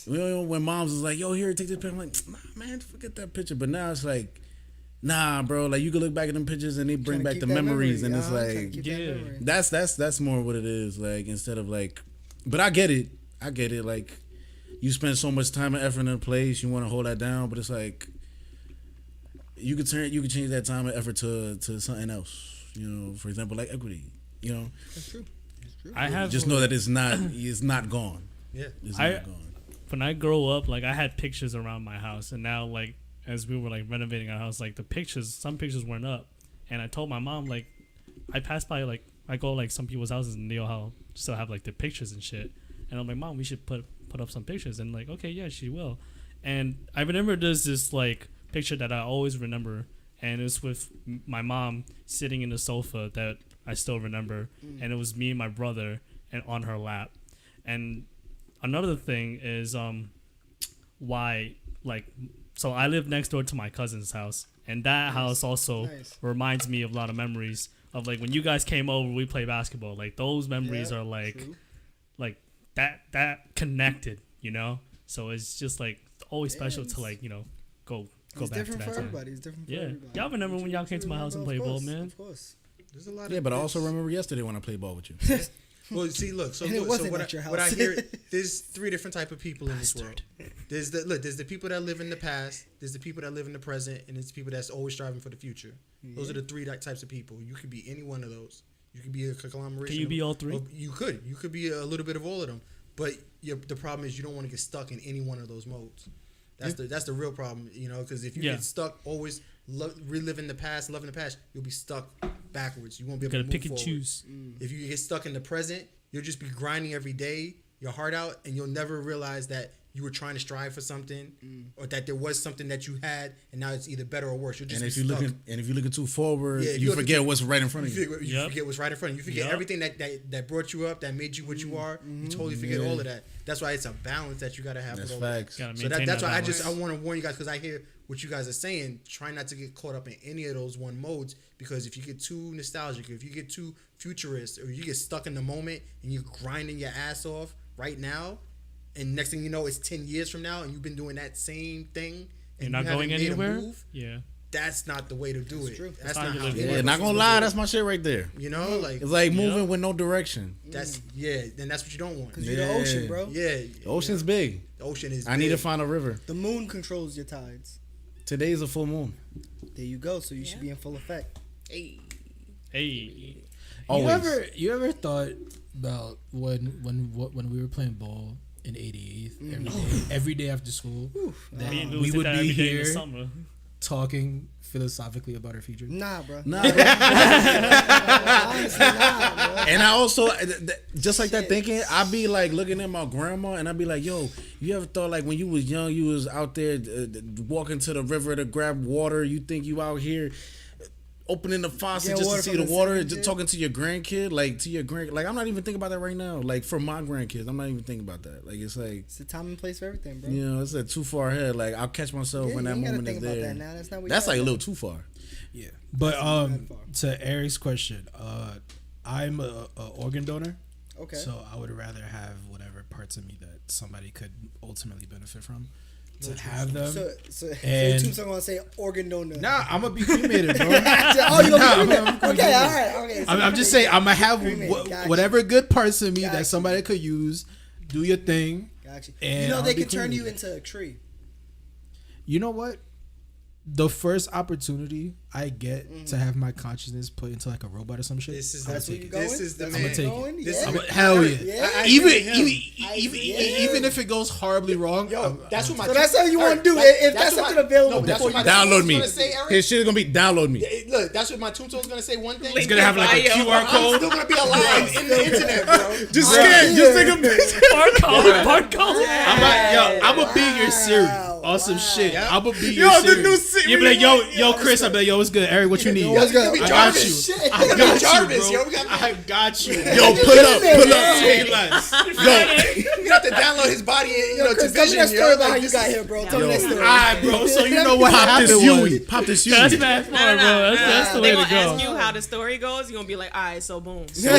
when moms was like, yo, here, take this picture. I'm like, nah, man, forget that picture. But now it's like, nah, bro. Like you can look back at them pictures and they bring back the memories, and it's like, yeah, that's more what it is. Like instead of like, but I get it. Like you spend so much time and effort in a place, you want to hold that down, but it's like you could change that time and effort to something else. You know, for example, like equity. You know, That's true. I have just know that it's not gone. Yeah, it's not gone. When I grow up, like I had pictures around my house, and now like as we were like renovating our house, like some pictures weren't up, and I told my mom like I passed by like I go like some people's houses and they all still have like the pictures and shit, and I'm like, Mom, we should put up some pictures, and like, okay, yeah, she will. And I remember there's this like picture that I always remember, and it was with my mom sitting in the sofa that I still remember, and it was me and my brother and on her lap. And another thing is why like, so I live next door to my cousin's house, and that house also reminds me of a lot of memories of like when you guys came over, we played basketball. Like those memories are like like that connected, you know. So it's just like always special to like, you know, go back to that different for time. everybody. It's different for everybody. Y'all remember when y'all came to my house and played ball, man? Of course. there's a lot. Yeah, of but I also remember yesterday when I played ball with you. Well, see, look. So, And it look, wasn't so at your what I house. hear, there's three different type of people in this world. There's the people that live in the past. There's the people that live in the present, and there's the people that's always striving for the future. Those are the three types of people. You could be any one of those. You could be a conglomeration. Can you be all three? You could. You could be a little bit of all of them. But the problem is you don't want to get stuck in any one of those modes. That's the real problem, you know. Because if you get stuck always reliving the past, loving the past, you'll be stuck backwards. You won't be able to move pick and forward. choose. If you get stuck in the present, you'll just be grinding every day, your heart out, and you'll never realize that you were trying to strive for something, or that there was something that you had, and now it's either better or worse. You'll just And if you're looking too forward, you forget what's right in front of you. You forget what's right in front of you. You forget everything that brought you up, that made you what you are. You totally forget all of that. That's why it's a balance that you got to have. That's with all facts. that. So that's why I want to warn you guys, because I hear what you guys are saying. Try not to get caught up in any of those one modes, because if you get too nostalgic, if you get too futurist, or you get stuck in the moment and you're grinding your ass off right now, and next thing you know, it's 10 years from now, and you've been doing that same thing, and you're not going anywhere. Move, that's not the way to do it. True. That's not how. Yeah, not gonna lie, that's my shit right there. You know, like It's like moving with no direction. that's then that's what you don't want. Because you're the ocean, bro. Yeah, The ocean's big. the ocean is. I need to big. find a river. The moon controls your tides. Today's a full moon. There you go. So you should be in full effect. Hey. Always. You ever thought about when we were playing ball in 88th every day after school, that we would be here talking philosophically about our future? Nah, bro. Nah, bro. Honestly, nah, bro. And I also, just like that thinking, I'd be like looking at my grandma and I'd be like, yo, you ever thought like when you was young, you was out there walking to the river to grab water, you think you out here opening the faucet just to see the water, just talking to your grandkid, like I'm not even thinking about that right now. Like for my grandkids, I'm not even thinking about that. Like it's like It's a time and place for everything, bro. you know, it's like too far ahead. Like I'll catch myself when that moment is there. That now. That's not what That's you like a gotta little too far. Yeah, but to Eric's question, I'm a organ donor. Okay. So I would rather have whatever parts of me that somebody could ultimately benefit from. To have them. So and Tombstone gonna say organ donor. Nah, I'm gonna be cremated, bro. Oh, you gonna be cremated? Okay, all right. Okay. So I'm just saying, I'm gonna have Gotcha. whatever good parts of me Gotcha. that somebody could use. Do your thing. Gotcha. And You know I'll they be can turn cremated. you into a tree. You know what? The first opportunity I get to have my consciousness put into like a robot or some shit, This is I'm that's gonna what take you it. This is the I'm man. gonna take Going? it. This Yeah. is- Hell yeah. Yeah. I Even agree with him. even if it goes horribly wrong, Yo, that's what my. So that's how you want to do it. If that's something available, that's what my Download tombstone's me. gonna say, Eric. His shit is gonna be download me. Look, that's what my tombstone's gonna say. One thing. it's gonna have like a Bio. QR I'm code. still gonna be alive in the internet, bro. Just scan. Just take a picture. Barcode. I'm gonna be your Siri on some shit. Yeah. I'm gonna be your Yo, Siri. the new Siri. You be like, yo, Chris. I be like, yo, what's good, Eric? What you need? What's good? Be I got Jarvis. you. Shit. I got Jarvis, you, yo, bro. we got- I got you. Yo, pull up. Say less. You have to download his body, to Chris, tell me vision. that story about how Like, you this got is- here, bro. Tell me that story. Alright, bro. So you know what Pop happened this was. Yui. Pop this Yui. That's mad smart, bro. That's the They way gonna to go. ask you how the story goes. You gonna be like, all right, so boom. So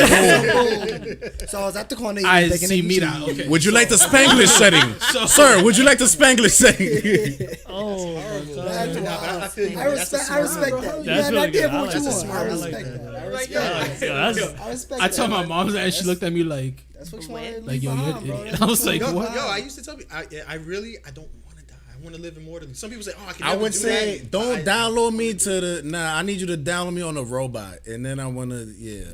I was at the corner. I making see a me cheese. now. Okay. Would you like the Spanglish setting, sir? Would you like the Spanglish setting? Oh, my God. That's Nah, but wild. I feel you. I That's a respect smart that. You That's had an really idea good. of I what like you that. want. I I like respect that. that. I Like, respect yeah. that. Yeah, that's, I respect I that. told my mom that, and she looked at me like, That's what you want to like, leave yo, you're behind, an bro. idiot. I was like, Yo, what? I used to tell people, I don't want to die. I want to live immortally. Some people say, oh, I can I never would do say, that. don't download me to the. Nah, I need you to download me on a robot, and then I wanna,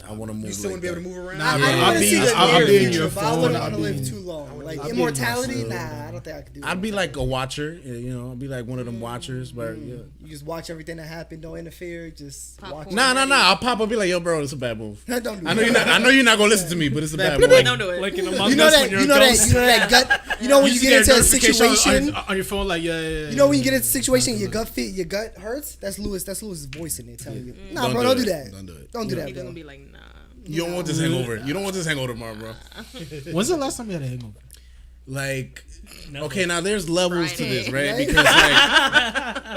I wanna move. You still like want to be able that. to move around? Nah, I bro, don't I'll want to be- see the I'll near be in your future, but I phone, wouldn't I'll want to be live in- too long. Like I'll be in immortality, my phone. nah, I don't think I could do that. I'd be like a watcher, I'll be like one of them watchers, but yeah. You just watch everything that happened, don't interfere, just watch. Popcorn. Nah. I'll pop up and be like, yo, bro, it's a bad move. Don't do I know that. you're not. I know you're not gonna listen to me, but it's a bad Like, move. don't do it. like in Among You know Us that. when you're You a know that. ghost. You know that gut. You know when you get into a situation. on your phone, like, yeah. You know when you get into a situation, your gut hurts. That's Lewis. That's Lewis's voice in there telling you, nah, Don't bro, do don't do it. that. Don't do it. Don't do He that, just bro. gonna be like, nah. You don't want this hangover. You don't want this hangover tomorrow, bro. When's the last time you had a hangover? Like, Never. okay, now there's levels to this, right? Right.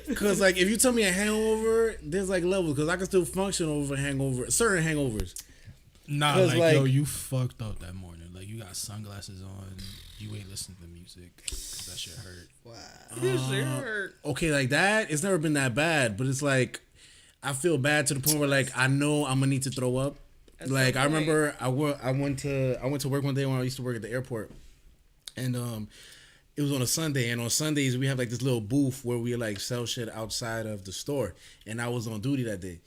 Because like, if you tell me a hangover, there's like levels. Because I can still function over certain hangovers. Nah, 'Cause, like, yo, like- you fucked up that morning. Like, you got sunglasses on. You ain't listening to music. 'Cause that shit hurt. Okay, like that, it's never been that bad. But it's like, I feel bad to the point where like I know I'm gonna need to throw up. That's Like the I point. remember I went to work one day when I used to work at the airport, and it was on a Sunday, and on Sundays we have like this little booth where we like sell shit outside of the store, and I was on duty that day,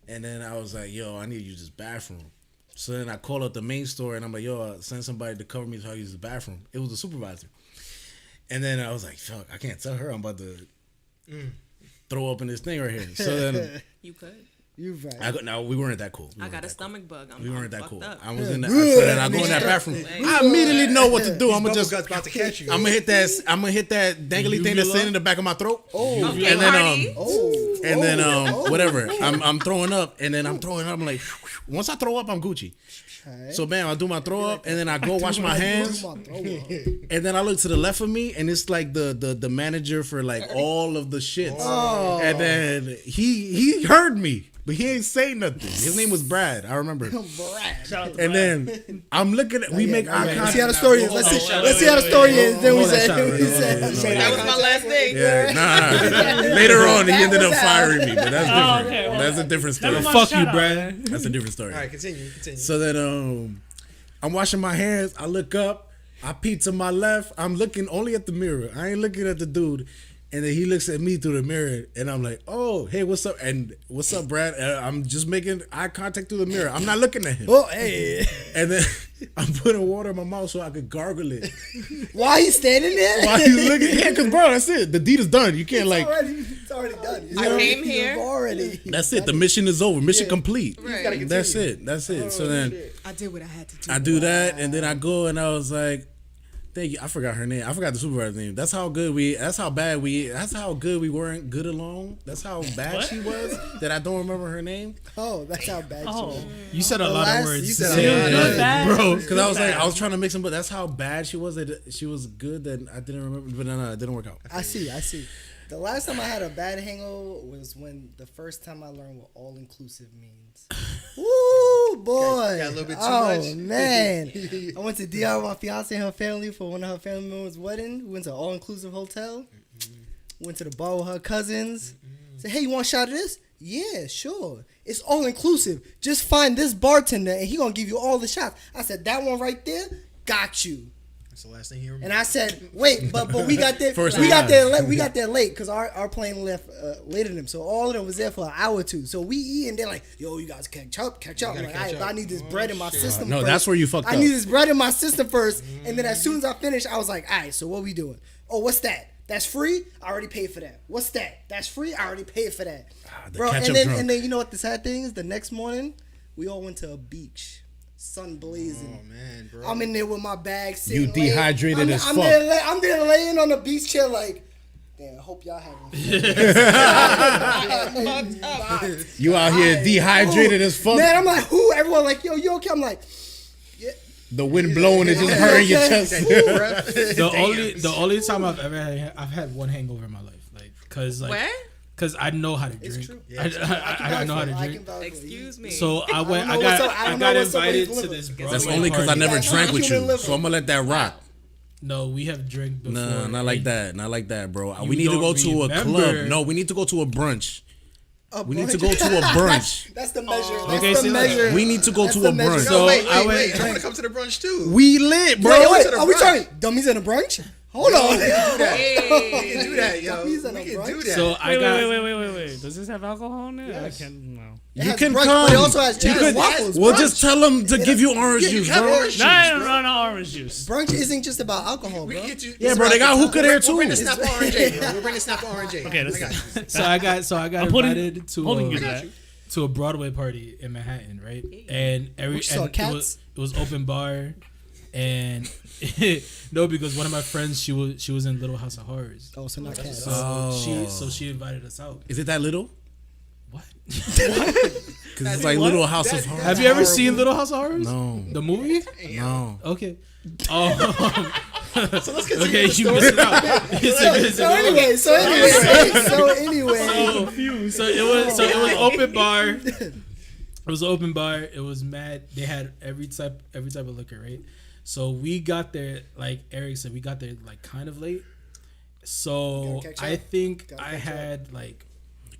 and then I was like, yo, I need to use this bathroom. So then I call up the main store and I'm like, yo, send somebody to cover me so I can use the bathroom. It was the supervisor, and then I was like, fuck, I can't tell her I'm about to throw up in this thing right here. So then You could. You right. now we weren't that cool. I got a stomach bug. We I'm weren't that fucked cool. up. I was in that. So then I go in that bathroom. I immediately know what to do. I'm gonna Bubble just. gut's about to catch you. I'm gonna hit that dangly thing that's sitting in the back of my throat. Oh, Okay, And then, Marty. And then whatever. I'm throwing up, and then I'm throwing up. I'm like, once I throw up, I'm Gucci. So bam, I do my throw up, and then I go wash my hands, and then I look to the left of me, and it's like the manager for like all of the shits. And then he heard me, but he ain't say nothing. His name was Brad. I remember. And then I'm looking at. We make eye Let's contact. see how the story is. Let's see how the story is. Then we say. That was my last thing. Yeah, nah. Later on, he ended up firing me, but that's different. Oh, okay, well, That's a different story. Never mind, Fuck shout you, out, Brad. man. That's a different story. All right, continue. So then I'm washing my hands. I look up. I peek to my left. I'm looking only at the mirror. I ain't looking at the dude. And then he looks at me through the mirror, and I'm like, "Oh, hey, what's up?" And what's up, Brad? I'm just making eye contact through the mirror. I'm not looking at him. Oh, hey. And then I'm putting water in my mouth so I could gargle it. Why you standing there? While he's looking, yeah, because bro, that's it. The deed is done. You can't like. It's already done. I came here. Already. That's it. The mission is over. Mission complete. Right. That's it. That's it. So then I did what I had to do. I do that, and then I go and I was like, "Thank you." I forgot her name. I forgot the supervisor's name. That's how good we. That's how bad we. That's how good we weren't good along. That's how bad What? she was that I don't remember her name. Oh, that's how bad Oh, you You said a lot last- of words. you said a lot of good, bad. bro. Because I was like, I was trying to mix them, but that's how bad she was. That she was good that I didn't remember. But no, it didn't work out. I see. The last time I had a bad hangover was when the first time I learned what all inclusive means. Woo, boy. Got a little bit too oh, much. man. I went to DR with my fiance and her family for one of her family members' wedding. We went to an all inclusive hotel. Went to the bar with her cousins. Said, hey, you want a shot of this? Yeah, sure. It's all inclusive. Just find this bartender and he gonna give you all the shots. I said, that one right there, got you. That's the last thing he remembers. And I said, wait, but we got there. First we got time. there. We got there late because our plane left later than them. So all of them was there for an hour or two. So we eat and they're like, yo, you guys catch up. I'm gotta like, catch all right, up. but I need this bread in my system. No, first. that's where you fucked I up. need this bread in my system first. And then as soon as I finished, I was like, all right, so what we doing? Oh, what's that? That's free. I already paid for that. What's that? That's free. I already paid for that. The Bro, ketchup and drunk. then you know what the sad thing is? The next morning, we all went to a beach. Sun blazing. Oh man, bro. I'm in there with my bag. You sitting, dehydrated as I'm fuck. I'm there laying on the beach chair like, damn, I hope y'all having fun. You out here dehydrated as fuck. Man, I'm like, who? Everyone like, yo, you okay? I'm like, The wind blowing is just hurting your chest. The only time I've had one hangover in my life, like, cause I know how to drink. it's true. I know how to I drink. can vouch for it. Excuse me. So I went. know I what's got. up- I I don't got know what's up with invited his to liver. this. That's Broadway That's only because I party. never That's drank not with human you. liver. So I'm gonna let that rock. No, we have drank before. Nah, not like that. Not like that, bro. You We need to go don't to a remember. club. No, we need to go to a brunch. A We need to brunch? go to a brunch. That's the measure. That's Okay, the see, look, measure. We need to go That's to the a measure. brunch. No, So wait, I wait, went- I want to come to the brunch too. We lit, bro. Wait, to the are we brunch. talking dummies in a brunch? Hold on. We can do that, yo. Puppies and We a can do brunch? that. So I Wait, got. wait. Does this have alcohol in it? Yes. I can't. No. It You has can brunch, come. but it also has You chicken could- and waffles. We'll Brunch. just tell them to give you orange juice, have bro. orange No, orange juice. Brunch isn't just about alcohol, We bro. can get you. Yeah, bro, they got hookah there, too. We're bringing Snapple Orange, bro. We're bringing Snapple Orange. Okay, that's I got you. So I got I'm putting- invited to holding you to that. to a Broadway party in Manhattan, right? And Which saw and cats? it was open bar, and no, because one of my friends she was in Little House of Horrors. Oh, so not cats. So she invited us out. Is it that little? What? Because it's like Little House of Horrors. Have you ever seen Little House of Horrors? No. The movie? No. Okay. So let's continue Okay, the you story. missed out. It's a good movie. So anyway. So it was open bar. It was open bar. It was mad. They had every type of liquor, right? So we got there, like Eric said, we got there like kind of late. So Gotta catch I up. think Gotta I catch up. had like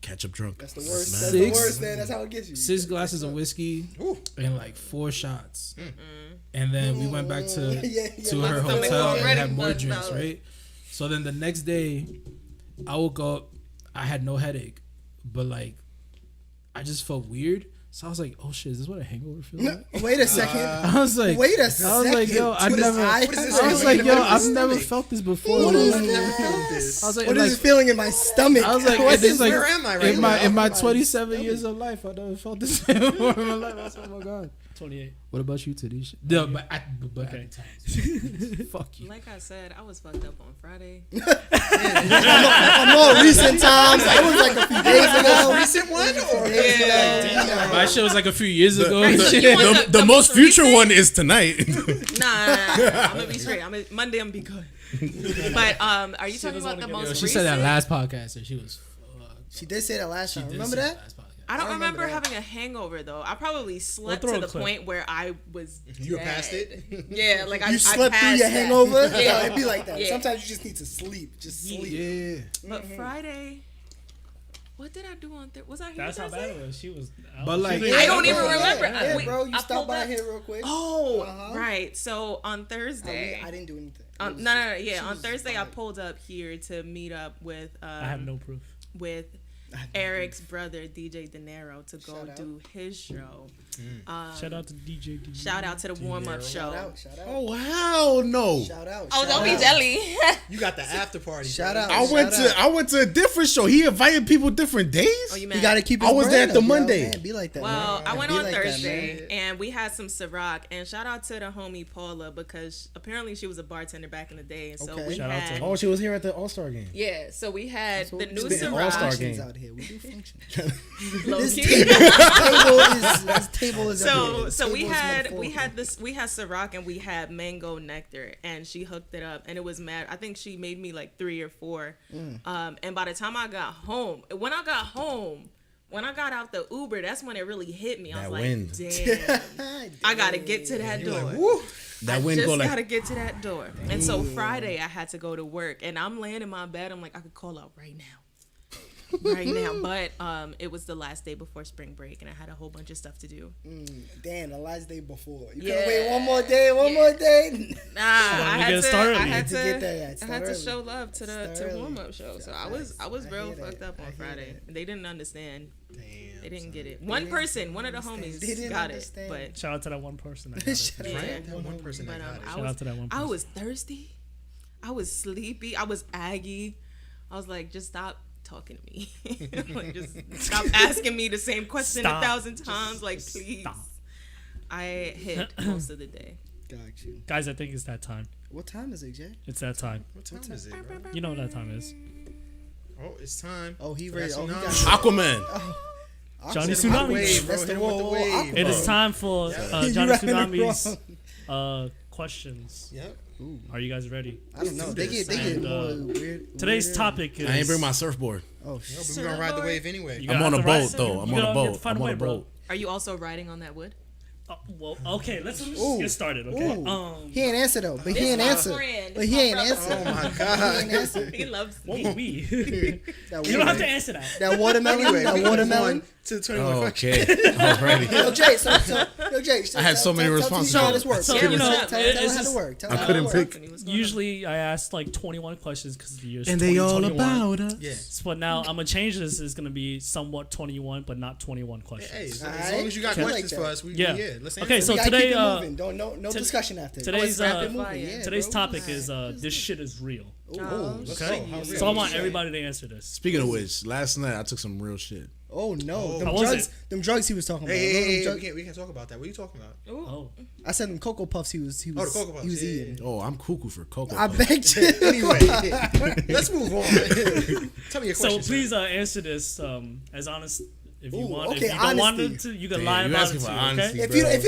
Ketchup drunk. That's the worst. That's Six- the worst, man. That's how it gets you. 6 glasses of whiskey Ooh. and like 4 shots, and then we went back to Yeah, to my her stomach hotel and already had more buzzed drinks, out. right? So then the next day, I woke up. I had no headache, but like I just felt weird. So I was like, "Oh shit, is this what a hangover feels like?" Wait a second. I was like, Wait a I was like, second. "Yo, I What is never." I- I what is this was feeling? like, "Yo, What is I've this never feeling? felt this before." What I is was this? like, What is this feeling in my stomach? I was like, What it's is like where am I right in my now? in my My 27 stomach. years of life, I never felt this before in my life. I was like, "Oh my god." 28. What about you, Tadisha? No, but Okay. at the time. Fuck you. Like I said, I was fucked up on Friday. On more recent times. It was like a few days ago. Recent one or My shit was like a few years ago. Right, so you want The most most future recent? one is tonight. Nah. I'm gonna be straight. Monday I'm gonna be good. But are you talking about the most Yo, recent? she said that last podcast and she was fucked. She did say that last She time. did Remember say that? last podcast. I don't remember remember that. having a hangover though. I probably slept throw to a the clip. point where I was. You were dead. past it? Yeah, like I You slept through passed your that. hangover? Yeah. Yeah, it'd be like that. Yeah. Sometimes you just need to sleep. Just sleep. Yeah. But Friday, what did I do on Thursday? Was I here That's how bad Thursday? it was. She was. But, like- I don't even Yeah, remember. Yeah, Wait, bro, you I stopped pulled by up- here real quick. Oh, Uh-huh. right. So on No, Thursday. I didn't do anything. No. Yeah, She on was Thursday I fine. pulled up here to meet up with I have no proof. with Eric's brother DJ De Niro to go Shout out. do his show. Shout out to DJ. D. Shout out to the warm up show. Shout out. Shout out. Oh hell no! Shout out. Oh, shout don't be out. jelly. You got the after party. Shout bro. out. I went to a different show. He invited people different days. Oh, you You mad? gotta keep. I his was brand there at the up, yo. Monday. Man, be like that. Well, man. I went Be on like that, Thursday man. and we had some Ciroc. And shout out to the homie Paula because apparently she was a bartender back in the day. And so Okay. we Shout out to had. her. Oh, she was here at the All Star game. Yeah, so we had the new spitting All-Star Ciroc. game. Functions out here. We do functions. Low This key. table is So everything. so we Table is had metaphorical. we had Ciroc and we had mango nectar and she hooked it up and it was mad. I think she made me like 3 or 4. And by the time I got home, when I got out the Uber, that's when it really hit me. I That was wind. like, damn, I gotta get to that door. That I wind just go like. gotta get to that door. And so Friday I had to go to work and I'm laying in my bed. I'm like, I could call out right now. right now. But it was the last day before spring break, and I had a whole bunch of stuff to do. Damn, the last day before. You Yeah. couldn't wait one more day, one more day. Nah, I we had get to. started I early. had To to. get that, yeah, I start had to early. show love to the Start early. warm up show. So I was I real hear that. fucked up I on hear Friday. that. They didn't understand. Damn. They didn't get it. One person, one of the homies, They didn't got understand. it. But Shout out to that one person. That got it. Shut up. Right? That one person But, that got it. I Shout out to that one I person. was thirsty. I was sleepy. I was aggy. I was like, just stop talking to me. Like, just stop asking me the same question Stop. 1,000 times. Like, please. stop. I hid most of the day. Got you. Guys, I think it's that time. What time is it, Jay? It's that time. What time is it, bro? You know what that time is. Oh, it's time. Oh, he for ready. that Oh, he tsunami. got Aquaman. Johnny Hit him with the Tsunami. wave, bro. That's Hit the him with the whoa, wave. It is Bro. time for You Johnny right in the Tsunami's wrong. questions. Yep. Are you guys ready? I don't know. do They this. get And, more weird. Today's weirder. topic is. I ain't bring my surfboard. Oh No, shit. but we're gonna ride the wave anyway. You I'm gotta on a have to ride boat though. I'm you on a gotta- you have boat. to find I'm a on way, a bro. boat. Are you also riding on that wood? Well, okay, let's Ooh. get started, okay? Ooh. He ain't answer though. But he This ain't my answer. friend. But he ain't My answer. Oh my He god. ain't answer. He loves What me. was we? That You don't have to answer that. That watermelon. Anyway, That we move watermelon. on to the 21 Oh, questions. okay. Alrighty. Yo, Jay. Yo, Jay. I had so many Tell responses. how this works. So, Tell you know, tell it's how to just- work. Tell I how couldn't to work. pick. Usually, I ask like 21 questions because the year's And they all 2021. about us. Yeah. But now I'm gonna change this. It's gonna be somewhat 21, but not 21 Hey, questions. as Alright. long as you got I like questions that. for us, we Yeah. yeah. Let's Okay, answer so We gotta today, keep it moving. Don't no to- discussion after. today's, Let's uh, keep it moving. Yeah, Today's bro. topic is this shit is real. Oh, let's Okay, go. How real? so I want everybody to answer this. Speaking of which, last night I took some real shit. Oh no, How was it? them drugs he was talking about. Hey, Remember hey, them hey, drugs- we can't talk about that. What are you talking about? Oh, I said them Cocoa Puffs he was Oh, the Cocoa Puffs. he was Yeah, eating. Oh, I'm cuckoo for cocoa. I Puffs. begged you. Anyway, let's move on. Tell me your so question. please answer this as honest if you Ooh, want. okay, if you don't want honesty. to, you can Damn, lie you about asking it for too. honesty. Okay. If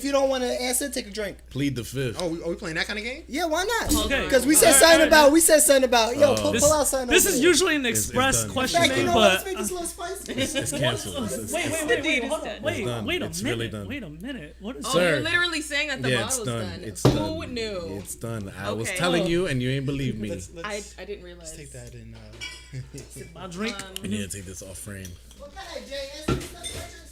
you don't want to answer, take a drink. Plead the fifth. Oh, are we playing that kind of game? Yeah, why not? Okay. Because we said Alright, something alright. about yo, pull This, out something. this over is there. usually an it's express done. questioning, Like, you know what? Let's but make this a little spicy. It's canceled. It's wait, hold on. Wait, done. wait a It's minute. really done. Wait a minute. What is Oh, Sir. you're literally saying that the Yeah, it's model's done. done. It's Who done. knew? It's done. I was Okay. telling Oh. you, and you ain't believe me. Let's, I didn't realize. let's take that in. my drink? You need to take this off frame. Okay, Jay, answer this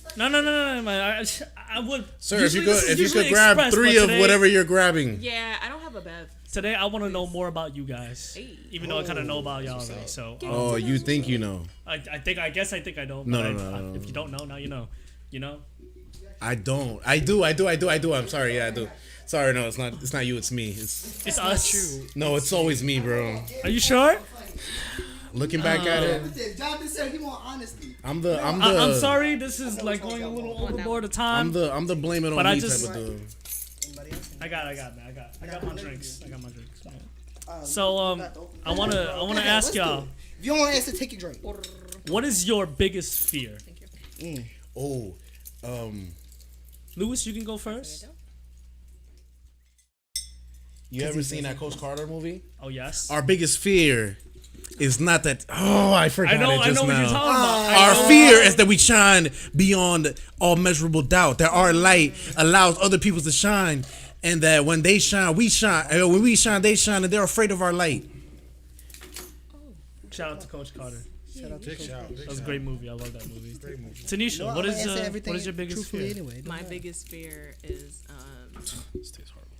question. No, man. I would. Sir, if you usually- this is could usually grab express, three but of today- whatever you're grabbing. Yeah, I don't have a bev. Today, I want to know more about you guys, Hey. even though I kind of know about y'all already. So Oh, you think you know? I guess I think I know. No, but no. If you don't know, now you know. You know. I don't. I do. I'm sorry. Yeah, I do. Sorry, no, it's not you. It's me. It's us. No, it's always me, bro. Are you sure? Looking back at it, John just said he want honesty. I'm the I'm sorry. This is like going a little overboard of time. I'm the blame it on But I me just- type of dude. I got my drinks. I got my drinks. So I wanna ask y'all, If you don't want to answer, take a drink. what is your biggest fear? Oh, Lewis, you can go first. you ever seen that Coach Carter movie? Oh yes. Our biggest fear is not that. Oh, I forgot I know it just what now. you're talking about. I Our know- fear is that we shine beyond all measurable doubt. That our light allows other people to shine, and that when they shine, we shine. And when we shine, they shine, and they're afraid of our light. Shout out to Coach Carter. Big shout. That was a great movie. I love that movie. Great movie. Tanisha, No, what I'ma is answer everything your biggest truthfully fear? anyway. My biggest fear is This tastes horrible.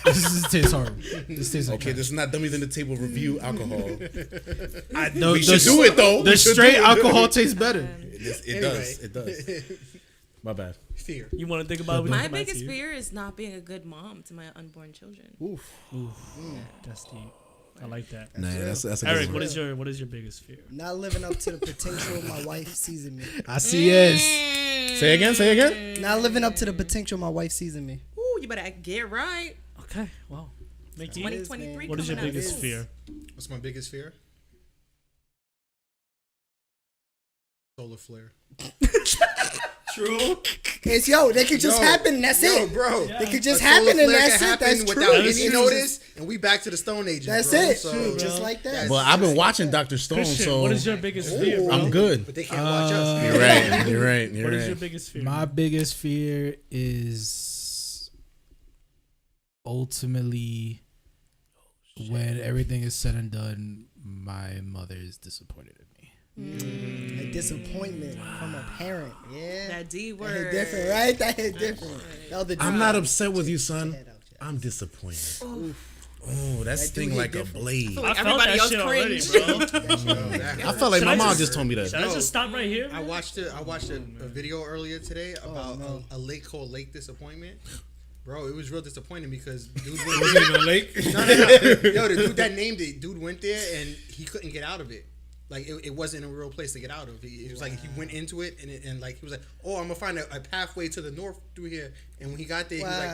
This tastes horrible. This tastes like Okay, this is not Dummies in the Table review alcohol. no, We should do it though. The We should straight do it. alcohol tastes better. It does. It does. My bad. Fear. You want to think about it? my biggest fear is not being a good mom to my unborn children. Oof. That's deep. I like that. Nah, that's a good Eric, one. what is your biggest fear? Not living up to the potential my wife sees in me. I see yes. Say again. Not living up to the potential my wife sees in me. Ooh, you better get right. Okay, well, Mickey, 2023. what is your coming up. biggest fear? What's my biggest fear? Solar flare. True. It's they could just happen and that's it. bro. They could just A solar happen and flare that's can it. happen That's without true. That's any true. notice, and we back to the Stone Ages. That's bro. it. So, True. Just like that. Well, I've been watching Dr. Stone, Christian, so what is your biggest fear, bro? I'm good. But they can't watch us. You're right. You're right. You're What is your right. biggest fear? My biggest fear is ultimately when everything is said and done, my mother is disappointed in me. A disappointment from a parent. Yeah. That D That word. hit different, right? That hit different. That was the I'm D. not upset with you, son. Head out, yeah. I'm disappointed. Oh, that sting hit like different. a blade. I felt Everybody that else shit already, cringed. bro. I felt like Should my I mom just- just told me that. Should I just stop right here? I watched a video earlier today about a lake called Lake Disappointment. Bro, it was real disappointing because dude went Was there. it in a lake? No. Yo, the dude that named it, dude went there and he couldn't get out of it. Like it wasn't a real place to get out of. It was like he went into it and like he was like, oh, I'm gonna find a pathway to the north through here. And when he got there, he was like,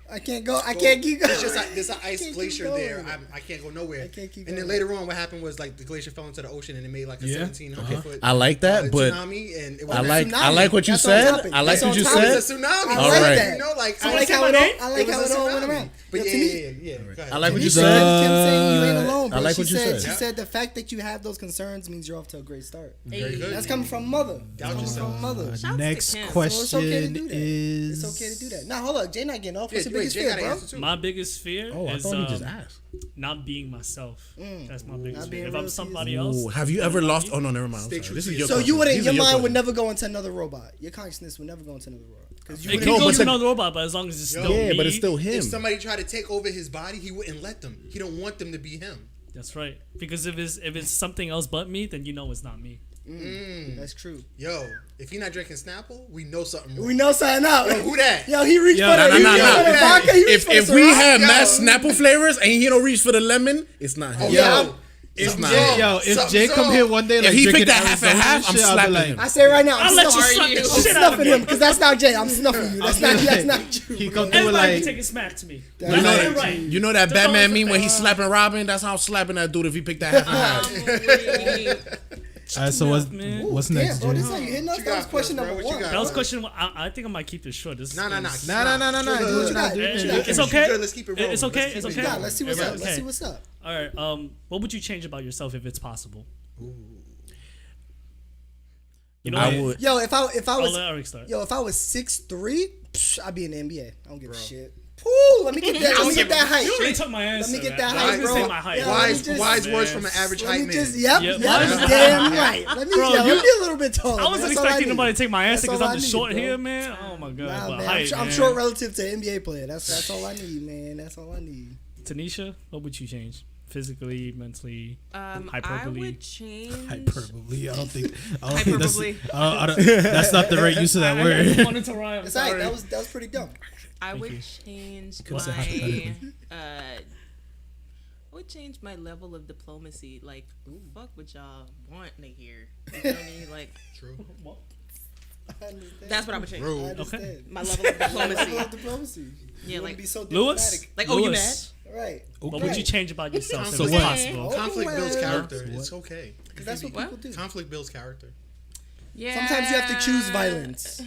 I can't go. I can't keep going. It's just like there's an ice keep glacier going. there. I can't go nowhere. I can't keep and then going. later on, what happened was like the glacier fell into the ocean and it made like a Yeah. 1,700 foot. I like that, but tsunami, and it was I like tsunami. what you That's on said. topic. I like That's what on you topic. It said. was a tsunami. I All like right. that. You know, like I like how it all. I like how it all went around. But Yo, yeah. Go ahead. I like what you Tanisha, said. Kim saying you ain't alone, bro. I like she what you said. said. She said the fact that you have those concerns means you're off to a great start. Very good. That's coming from mother. Y'all Coming just from mother. Shouts to Next Kim. So it's okay to question do that. is. It's okay to do that. Now hold up, Jay not getting off. Yeah, What's your wait, biggest Jay fear, got an bro? answer too. My biggest fear Oh, I is thought he just asked. not being myself. That's my biggest Not fear. being If real I'm to somebody yourself. else, Oh, have you ever lost? Oh no, never mind. I'm Stay sorry. true This to is your So question. you wouldn't. These Your are mind would questions. never go into another robot. Your consciousness would never go into another robot. Because you it wouldn't. can No, go but to the- another robot, but as long as it's still Yeah, me. but it's still him. If somebody tried to take over his body, he wouldn't let them. He don't want them to be him. That's right. Because if it's something else but me, then you know it's not me. That's true. Yo, if he not drinking Snapple, we know something wrong. We know something out. Yo, who that? Yo, he reached Yo, for the. nah, he nah, reached nah. for the vodka. He reached If for the if we Ciroc. have Yo. mass Snapple flavors and he don't reach for the lemon, it's not him. Yo, It's something not wrong. him. Yo, if Something Jay come wrong. here one day, like If he drinking picked that half and Arizona half, I'm shit, I'll be slapping like, him. I say right now, I'm I'll let you snuffing. suck the I'm shit out of snuffing me. him because that's not Jay. I'm snuffing you. That's not you. He come through with Everybody like, can take a smack to me. You know Right, that, right. you know that Just Batman always meme when say, he's slapping Robin? That's how I'm slapping that dude if he picked that half and half. all right, so what's Man. what's Damn, next, bro, Jay? this is how you hitting us. you That was got, question bro? number What you one. got? That was question. I think I might keep this short. This Nah. No. No. Good, Do what you got. Do what you got. It's okay. Good, let's keep it rolling. It's okay. Let's It's keep it okay. Yeah, let's see what's up. Okay. Let's see what's up. All right. What would you change about yourself if it's possible? You know, I would. Yo, if I I'll was let Eric start. Yo, if I was 6'3", I'd be in the NBA. I don't give a shit. Pooh, let me get that. Let me get that height. You already took my answer. Let me get man. that I was height, gonna say bro. my height. Yeah, let me Wise, just- wise words man. from an average Let height me man. just, Yeah, yep, why- damn right. Let me, Bro, let me you- be a little bit taller. I wasn't man. That's all I expecting need. nobody to take my answer That's because all I'm I just need, short bro. here, man. Oh my god. Nah, but man, height, I'm man. short relative to an NBA player. That's all I need, man. That's all I need. Tanisha, what would you change? Physically, mentally, I hyperbole. would change. Hyperbole. I don't think Hyperbole. that's not the right use of that I word. just wanted to rhyme. It's alright. Sorry. That was pretty dumb. I would change could've said my. hypothetically. I would change my level of diplomacy. Like, fuck what y'all want to hear. You feel me? Like, True. I understand. that's what I would change. I Rude. understand. My level of diplomacy. Level of diplomacy. Yeah, You like wouldn't be so Lewis, diplomatic. Like, oh, you Lewis, Right. what would you change about yourself if So it's what? possible? Conflict builds well. character. It's okay. Because that's what What? people do. Conflict builds character. yeah. Sometimes you have to choose violence.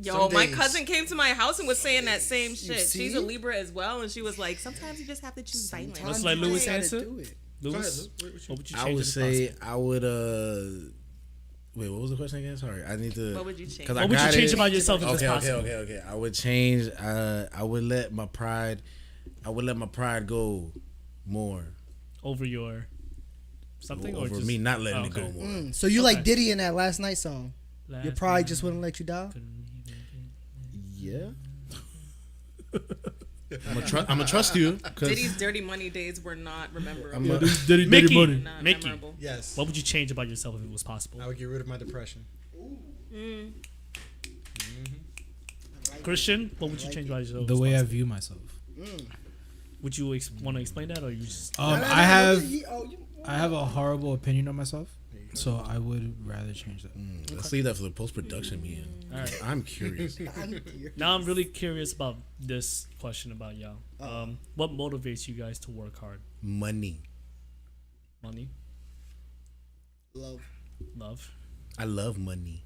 Yo, Some my days. cousin came to my house and was saying that same shit. see? She's a Libra as well, and she was like, sometimes you just have to choose violence. Let's let Lewis Gotta answer. do it. Go ahead, Lewis, Lou. What you- what would you change? I would if it's say possible? I would. Wait, what was the question again? Sorry, I need to. What would you change? 'cause I What would you got change it. about yourself if it's Okay, possible? okay. I would change. I would let my pride. I would let my pride go more Over your something or over just me not letting Oh, it go okay. more. So you like Okay. Diddy in that last night song? Your Last pride night. just wouldn't let you down. Yeah. I'm gonna trust you. 'Cause Diddy's dirty money days were not rememberable. I'm a- Dirty Mickey. money. Not Mickey. memorable. Yes. What would you change about yourself if it was possible? I would get rid of my depression. Christian, what would you change about yourself? if The it was way I possible? view myself. Would you want to explain that, or you just? I have a horrible opinion on myself, so I would rather change that. Let's leave that for the post production meeting. All right. I'm curious. Now I'm really curious about this question about y'all. What motivates you guys to work hard? Money. Money, Love. love. I love money.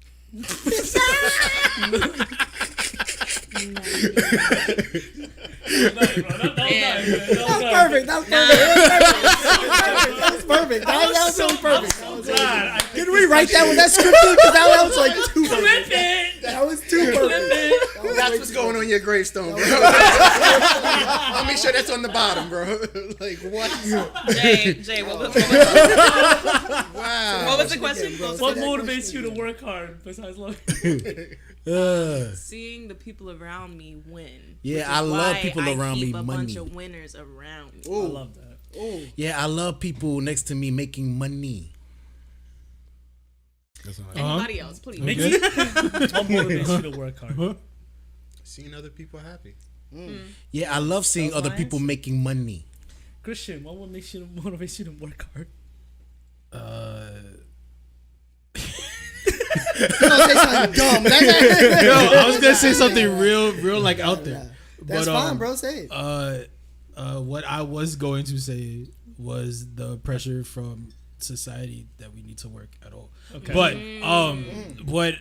That was perfect. That was perfect. That was perfect. That was really perfect. That was perfect. Did we write that? Was that scripted? Because that was like too perfect. That was too perfect. That's what's going on your gravestone, bro. I'll make sure that's on the bottom, bro. Like what? Jay, what was Wow. what was the question? What motivates you to work hard besides love? Seeing the people around me win. Yeah, which is I love why people I around keep me a money. bunch of winners around me. I love that. Yeah, I love people next to me making money. That's all I Anybody else, please. Mickey, what motivates you to work hard? Seeing other people happy. Yeah, I love seeing Those other lines? people making money. Christian, what motivates you to work hard? You gonna say something dumb. Yo, I was gonna say something real like out there. That's But, fine, bro. Say it. What I was going to say was the pressure from society that we need to work at all. Okay. But what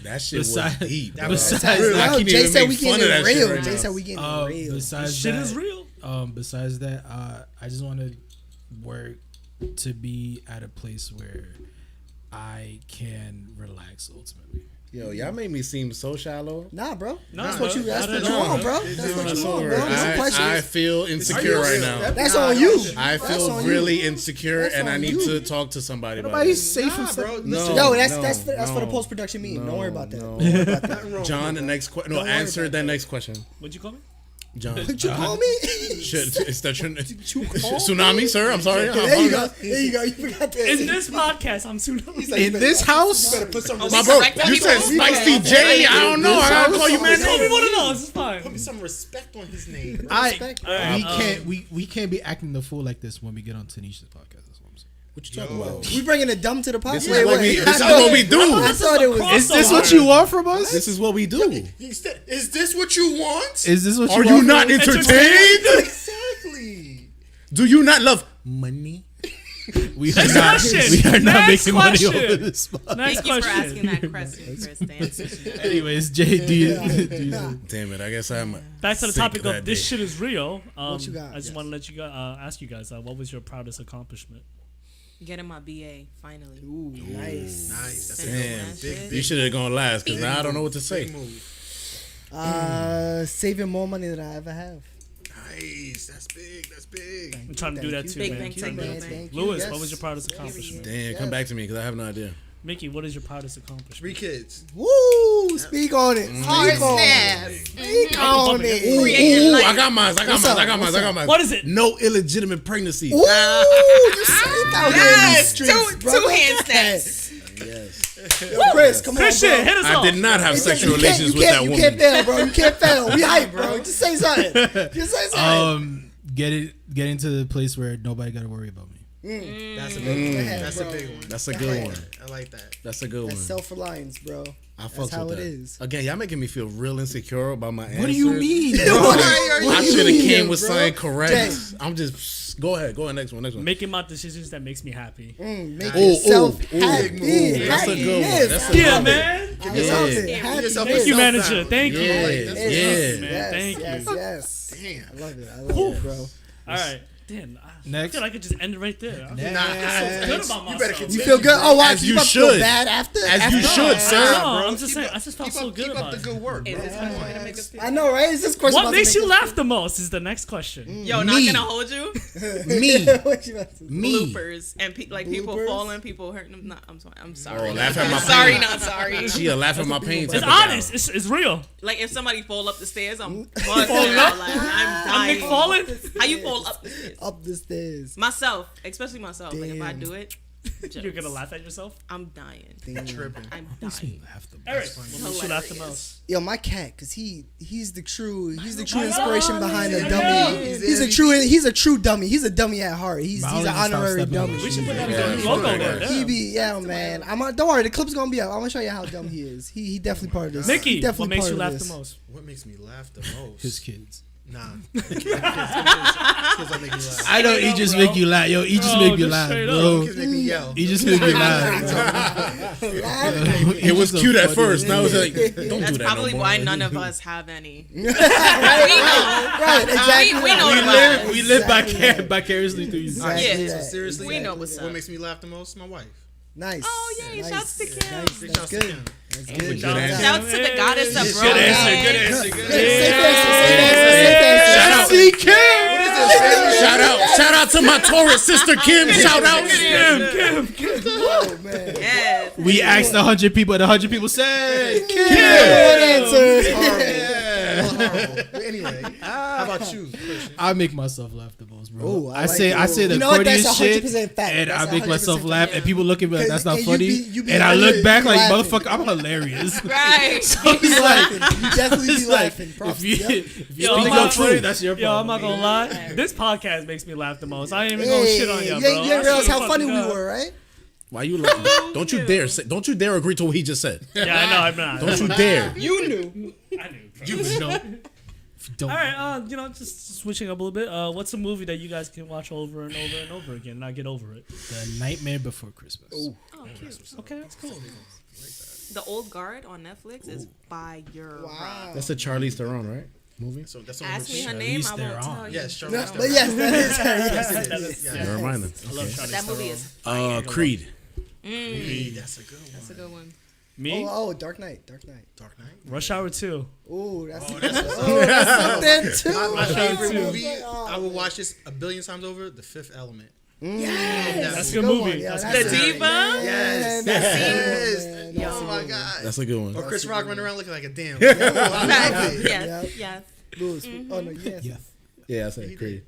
That shit besides, was deep. besides Real. that, can't Jay even said make we fun of getting that shit real. right Jay now. said we getting real. besides Shit that, is real. besides that, I just want to work to be at a place where I can relax ultimately. Yo, y'all made me seem so shallow. Nah, bro. Nah, That's what bro. you. That's Nah, what nah, you nah. want, bro. That's what That's you want, over. bro. No I questions. feel insecure right now. That's on you. I That's feel on you. really insecure, That's and I on need you. to talk to somebody about Nobody's it. safe from bro. stuff. Listen, Yo, that's for the no, post production meeting. Don't worry about that. no. Don't worry about that. John, the next question. No, Don't worry answer about that next question. What'd you call me? John. Did you call me? Shit, is that your you call tsunami, sir? I'm sorry. There you go. There you go. You forgot that. In this podcast, I'm soon. In this house, Put some Oh, My we bro, correct you said people? Spicy J. I don't know. I gotta call you man. Tell me what it is. It's fine. Put some respect on his name, bro. Respect. we can't be acting the fool like this when we get on Tanisha's podcast. That's what I'm saying. What you talking about? We bringing a dumb to the podcast. This is what we- this is what we do. I thought it was. Is this what you want from us? This is what we do. Is this what you want? Is this what Are you you want not from us? entertained? Exactly. Do you not love money? We are Next not. question. We are not Next making money question. over this spot. Next Thank you for question. asking that question, Chris. The answer's no. Anyways, Jay, do you? Damn it! I guess I'm Back to the sick topic that of this day. shit is real. What you got? I just want to let you guys ask you guys what was your proudest accomplishment? Getting my BA finally. Ooh, nice. Nice. That's Damn. a big, You should have gone last because I don't know what to say. big move. Saving more money than I ever have. Nice. That's big. That's big. I'm trying to do that Thank too, Big man. bang, Trying to do bang, that bang. too. Thank you. Lewis, Yes. what was your proudest accomplishment? Damn, come back to me because I have no idea. Mickey, what is your proudest accomplishment? 3 kids. Woo! Speak on it. Speak on it. Speak on it. Creating Ooh, life. I got mine. I got What's mine. up? I got mine. What's I got mine. What is it? No illegitimate pregnancy. Ooh, you saved out here in these Yes, streets, two brother. handstands. Yes. Yo, Chris, come on, Christian, bro. hit us I off. did not have sexual relations with that You woman. can't fail, bro. You can't fail. We hype, bro. Just say something. Just say something. Getting to the place where nobody got to worry about me. That's a big one. ahead, That's bro. a big one. That's a I good like one. I like that. That's a good one. That's self-reliance, bro. I That's fucks how with it that. is. Again, y'all making me feel real insecure about my answers. What do you mean? I should have came with bro? something correct. Jay. I'm just go ahead. Go ahead. Next one. Next one. Making my decisions that makes me happy. Make Ooh, yourself ooh, happy. ooh. That's a good one. Happiness. That's a I good Yeah, love man. it. I Yeah. love it. Yeah, Happiness. yourself Thank you, Self-found. manager. Thank you. Yeah. That's Yeah. Man, Yes, thank yes, you. yes. Damn. I love it. I love it, bro. All right. Damn. I Next. feel like I could just end it right there. I feel Nah, good about you myself. better You continue. feel good? Oh, wow. As You you about to feel should. bad after? As you should, sir. No, I'm just saying. I just felt Keep so up, good keep about up the it. good work, bro. Is this one gonna make us feel? I know, right? Is this question What about to makes make you us- laugh the most is the next question. Yo, not Me. gonna hold you. Me. What you about to say? Me. Bloopers and people Bloopers? falling, people hurting them. Not, I'm sorry. Oh, laugh at my sorry, pain. not sorry. She a laugh at my pain. It's type of gal. honest. It's real. Like if somebody fall up the stairs, I'm buzzing out. Like I'm I'm dying. McFallen. How you fall up the stairs? Up the stairs. Myself, especially myself. Like if I Damn. do it, You're gonna laugh at yourself. I'm dying. Tripping. I'm dying. Eric, what makes you laugh the Hilarious. most? Yo, my cat, cause he's the true I inspiration know, behind the I dummy. know. He's a true dummy. He's a dummy at heart. He's Miles an just stopped honorary stepping on dummy. my We should put that Yeah, as a new sure, logo yeah. there. He Yeah. be man. Don't worry, the clip's gonna be up. I'm gonna show you how dumb he is. He definitely part of this. He Mickey, definitely what makes part you of laugh this. the most? What makes me laugh the most? His kids. Nah. Kids don't make me laugh. I know he just bro. make you laugh. Yo, he just Bro, make you just laugh, straight bro. Kids make me yell. He just make you laugh. It was cute at first. Now it's like, don't That's do that probably no more. why none of us have any. Right, exactly. We know We about live, it. we live vicariously through you. Exactly. Yeah. So that. seriously, We know what's what up. makes me laugh the most? My wife. Nice. Oh, yay, nice. shouts to Kim. Nice. Big That's shouts to good. Kim. That's Good good. Good answer. Shout out to the goddess of Good romance. Shout out to my Taurus sister Kim. Shout out. Oh man. Yeah. We asked 100 people, and 100 people said, Good answer. Horrible. But anyway, how about you, Christian? I make myself laugh the most, bro. Ooh, I like say it. the You know what? corniest That's shit, 100% fact. and That's I make myself 100% laugh, and people look at me like that's not And funny, you be and I under- look back you like laughing. motherfucker, I'm hilarious. Right. So it's like, You definitely be it's like laughing. Props if you to you. if you Yo, think I'm I'm not funny, true. that's your Yo, problem. I'm not gonna lie. This podcast makes me laugh the most. I ain't even gonna shit on you, bro. You didn't realize how funny we Fucking were, right? Why you? Don't you dare say? Don't you dare agree to what he just said? Yeah, I know. I'm not. Don't you dare. You knew. I knew. You know, if you don't. All right, just switching up a little bit. What's a movie that you guys can watch over and over and over again and not get over it? The Nightmare Before Christmas. Oh, cute. Okay, that's cool. The Old Guard on Netflix is fire. Wow. That's a Charlize Theron, right? Movie. So that's Ask me her Charlize name, I won't Theron. tell you. Yes, Charlize No, Theron. but yes, that is her. Yes, That is- Yeah. Never mind then. I love Charlize That movie Theron. is Creed. That's a good one. that's a good one. Me, Oh, Dark Knight. Dark Knight. Dark Knight. Rush Hour 2. Ooh, that's that's something too. My favorite too. movie. I will watch this a billion times over. The Fifth Element. That's a good Good movie. one, yeah, That's that's The good. it. Diva? Yes. Yes. Yes. Oh my god. That's a good one. Or Chris Rock running around looking like a damn. I love it. Yes, yes. Lewis. Oh no, yes. Yeah. Yeah, I said Creed.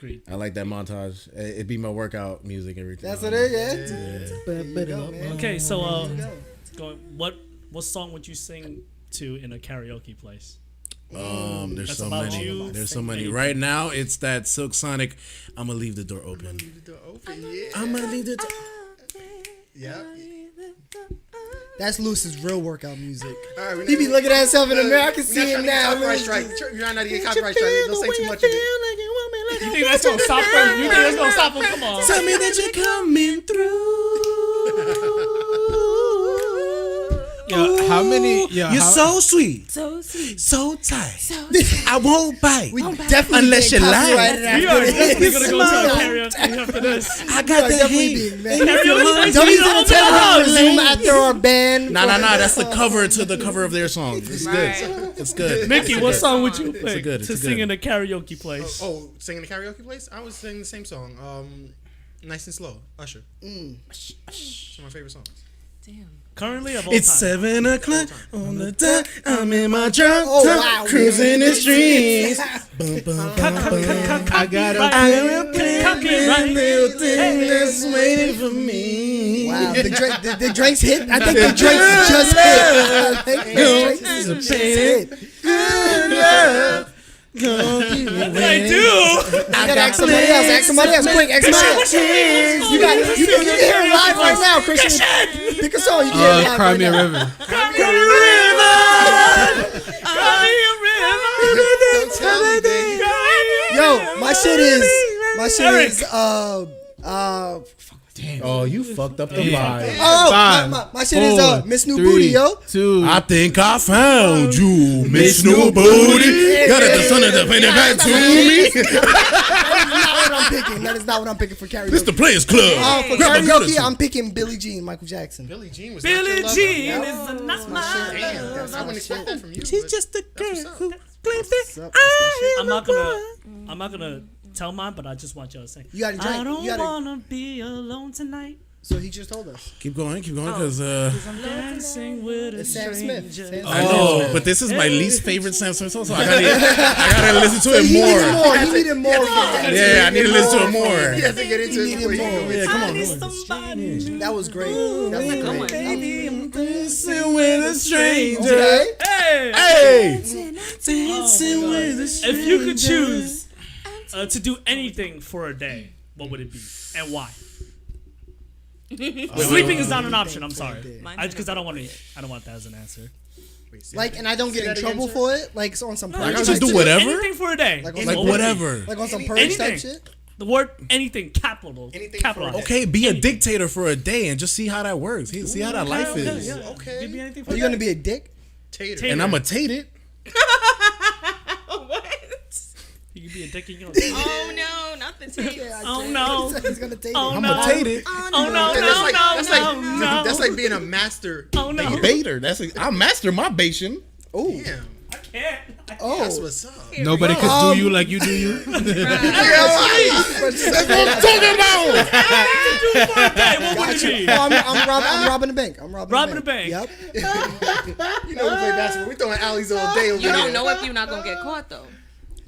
Creed. I like that montage. It'd be my workout music every time. That's what it is. Yeah. There you go, man. Okay, so There you go. going, what song would you sing to in a karaoke place? There's That's so about many. you. There's so many. Right now, it's that Silk Sonic. I'ma leave the door open. The door open. Yeah. I'ma leave the door. Yeah. That's Lewis's real workout music. All right. He be looking at himself in the mirror. I can see him now. Copyright strike. You're not to get copyright strike. Don't say too much of it. You think that's gonna stop him? You think that's gonna stop him? Come on. Tell me that you're coming through. Yo, how many? Yo, You're how, so sweet, So sweet. so tight. I won't bite. We definitely Unless getting you like. copyrighted We after are this. definitely gonna go to a karaoke after this. I got the Definitely heat. being, man. Karaoke Dummies place, didn't tell us to resume after our ban. Nah. That's the cover to the cover of their song. It's good. Right. It's good. Mickey, what song would you pick good- it's to a sing good. in a karaoke place? Oh, singing the karaoke place? I was singing the same song. Nice and Slow. Usher. It's my favorite songs. Damn. Currently, of all It's time. 7:00 on the dot. I'm in my drop Oh, top, wow. cruising the streets. Bum, bum, bum, bum. I got I am a little thing that's waiting for me. Wow, the drinks hit. I think the drinks just hit. I think the drinks This is a just pain. hit. Good love. Gonna keep me I waiting. do. I gotta ask somebody else. Ask somebody else. Quick, ask somebody else. You can hear it live right now, Christian. Pick a song. You can hear it live Cry right Me a now. River. Don't tell me, baby. Yo, my shit is Oh, you fucked up the Yeah. vibe. oh Five, my shit is four, Miss New 3, Booty, yo. 2. I think I found you, Miss New Booty. Got it, the son of the painted back to me. Not what I'm picking. That is not what I'm picking for karaoke. This the Players Club. For Grab a karaoke, goodness. I'm picking Billie Jean, Michael Jackson. Billie Jean was Billie not your lover? Jean is not my Damn, I wouldn't expect that from you. She's but just a girl what's up. who claims What's that up? That's my shit. I'm not gonna tell mine, but I just want y'all to say. You gotta drink. I don't You gotta- wanna be alone tonight. So he just told us. Keep going, because I'm dancing with a It's Sam Smith. stranger. Sam I Smith. know, but this is my least favorite Sam Smith song, so I gotta listen to it He needed more. more. He needed more. Yeah, I need to listen to it more. He has to get into it He before needed you more. go Yeah, into come it. on. That was great. That was Good great. one. Baby, I'm Dancing with a stranger. Okay. Hey! Hey, dancing with a stranger. If you could choose to do anything for a day, what would it be and why? Sleeping is not an option. I'm sorry, because I don't want that as an answer. Like, and I don't get in that trouble again, for it. Like, so on some No, purge I just just type do shit? whatever. Anything for a day. Like, Like What would it be? whatever. Like on some purge type Anything. shit. The word anything, capital. Anything Capital. for a day. Okay, be a dictator for a day and just see how that works. See how that life is. Yeah. Okay. Give me anything for Are you a gonna day. be a dick? Tater. And I'm a tate it. What? You can be a dick in your Oh no, not up the tape. Oh no. He's gonna take Oh it. I'm no. gonna take it. Oh no, no, That's like, no, no. that's like being a master. Oh no. Baiter. I master my Bastion. Oh, Damn. I can't. oh. That's what's up. Nobody could do you like you do you. Yeah, right. That's what I'm talking about. What would it be? I'm robbing the bank. I'm Robbing the bank. Yep. You know we play basketball. We throwing alleys all day over You there. don't know if you're not gonna get caught though.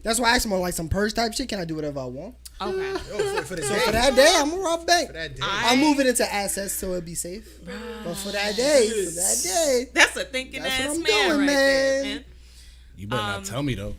That's why I asked him on like some purge type shit. Can I do whatever I want? Okay. Oh, for the So day. for that day, I'm gonna rob a bank. For that day. I'll move it into assets so it'll be safe. But for that day, That's a thinking That's ass what I'm man doing, right there, man. man. You better not tell me though.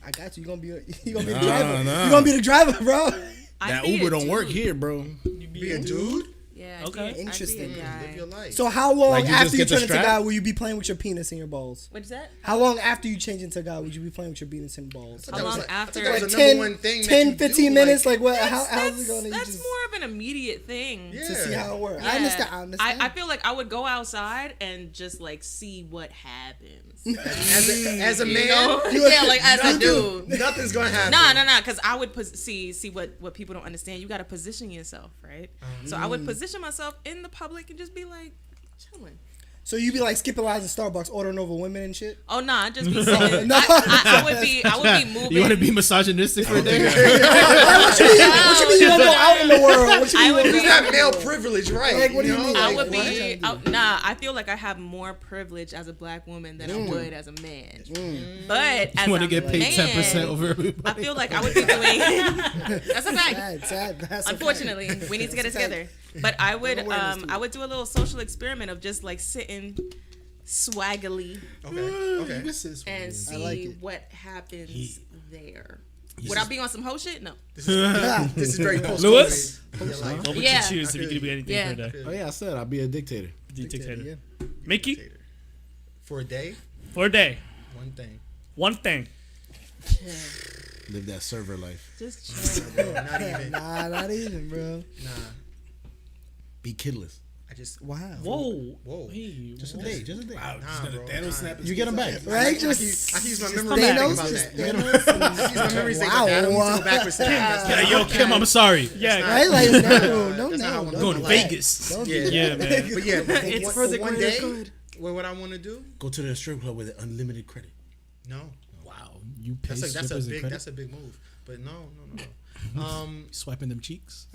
I got you. You gonna be the Nah, driver. nah. You gonna be the driver, bro. That I'd be Uber a don't work dude. here, bro. Be a dude. Yeah. Okay. Interesting. Live your life. So how long Like, you just after you get the turn into strap? God will you be playing with your penis and your balls? What's that? How long after you change into God would you be playing with your penis and balls? How long I after? thought that was a Like number one thing that 10, you do, 15 minutes? Like what? How's That's, it going? You that's just more of an immediate thing. Yeah. to see how it works. Yeah. I understand. I feel like I would go outside and just like see what happens. As a man, Yeah, like as a dude. nothing's gonna happen. Nah, because I would see what people don't understand. You got to position yourself, right? So I would position myself in the public and just be like chilling. So you be like skipping lines at Starbucks, ordering over women and shit. Oh nah, I'd just be sitting. No. I would be moving. You want to be misogynistic for a day? What you mean you gonna go out in the world? What you I mean? would you be- You got male privilege, right? Like, what do you mean? I Like, would what? be I feel like I have more privilege as a black woman than I would as a man. But as You want a to get paid man, 10% over I everybody? feel like I would be doing. That's a fact. Sad. That's a Unfortunately, we need to get it together. But I would awareness to it. I would do a little social experiment of just like sitting swaggily Okay. and see like it. what happens there. Would I be on some whole shit? No. This is very post. Lewis? What would Yeah. you choose if you could be anything Yeah. for a day? Oh yeah, I said I'd be a dictator. Dictator. Yeah. Mickey, For a day, for a day, one thing. one thing. Live that server life. Just chill. Bro, not even. Nah, not even, bro. Nah. Be kidless. I just. Wow. Whoa. Just a day. Just a day. Nah, bro. Thanos snap You get them back. Right? I Just can use my Just memory come to back. think about Just that. Thanos. I can use my memory to think Wow. about that. I don't need to go backwards to that. Yeah, yo, Kim, I'm sorry. Yeah, Right? Like no, That's not how I wanna Going to do it. Vegas. Don't Yeah, do yeah, man. But yeah, It's one, for the for one greater day, good. what I want to do? Go to the strip club with unlimited credit. No, Wow, you pay that's strippers a in big credit? that's a big move. But no. Swiping them cheeks.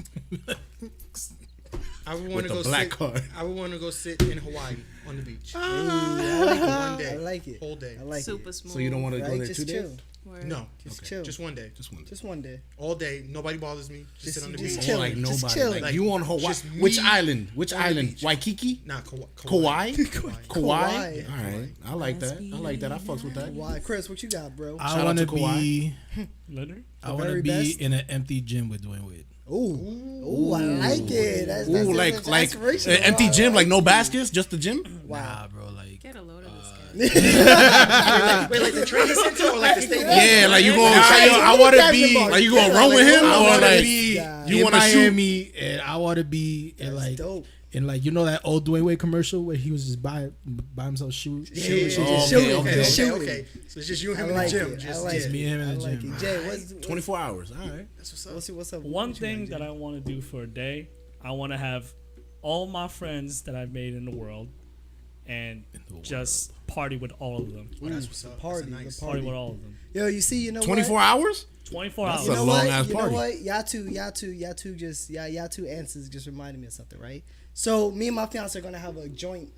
I would want With to the go black sit. card. I would want to go sit in Hawaii on the beach. I like it. One day. I like it. Whole day. I like Super it. smooth. So you don't want to go Right? there Just 2 days? chill. Word. No, Just chill. just one day. Just one. Just one day. All day. Nobody bothers me. Just sit on the just beach. chill. Oh, like Just nobody. chilling. Like you on Hawaii? Just Which me island? Which on the island? beach. Waikiki? Nah, Kauai? Kauai. Kauai? Kauai. All right. I like that. I like that. I fucks with that. Why, Chris? What you got, bro? I Shout want out to to Kauai. be. Leonard. I want to very be best. in an empty gym with Dwayne Wade. Ooh, I like it. That's Ooh, like aspirational. an empty gym, like no baskets, just the gym. Nah, Wow. bro, like Get a load of this guy. Wait, like the training center or like the stadium? Yeah, like you going. I want to be. Like you gonna run with him, I or want to like be Yeah. you in want to shoot? Miami, and I want to be in That's like dope. in like you know that old Dwayne Wade commercial where he was just by himself shooting. Okay. Shooting. So it's just you and I him in like the gym. it. I Just like yeah. it. me and him in the I like gym. it. Jay, what's 24 hours. All right. That's what's up. what's up? One thing that I want to do for a day, I want to have all my friends that I've made in the world, and just party with all of them. Oh, that's what's up. Party, That's a nice. the Party with all of them. Yo, you see, you know 24 what? hours? 24 That's hours. You a know long what? ass You know party. what? Y'all two answers just reminded me of something, right? So me and my fiance are gonna have a joint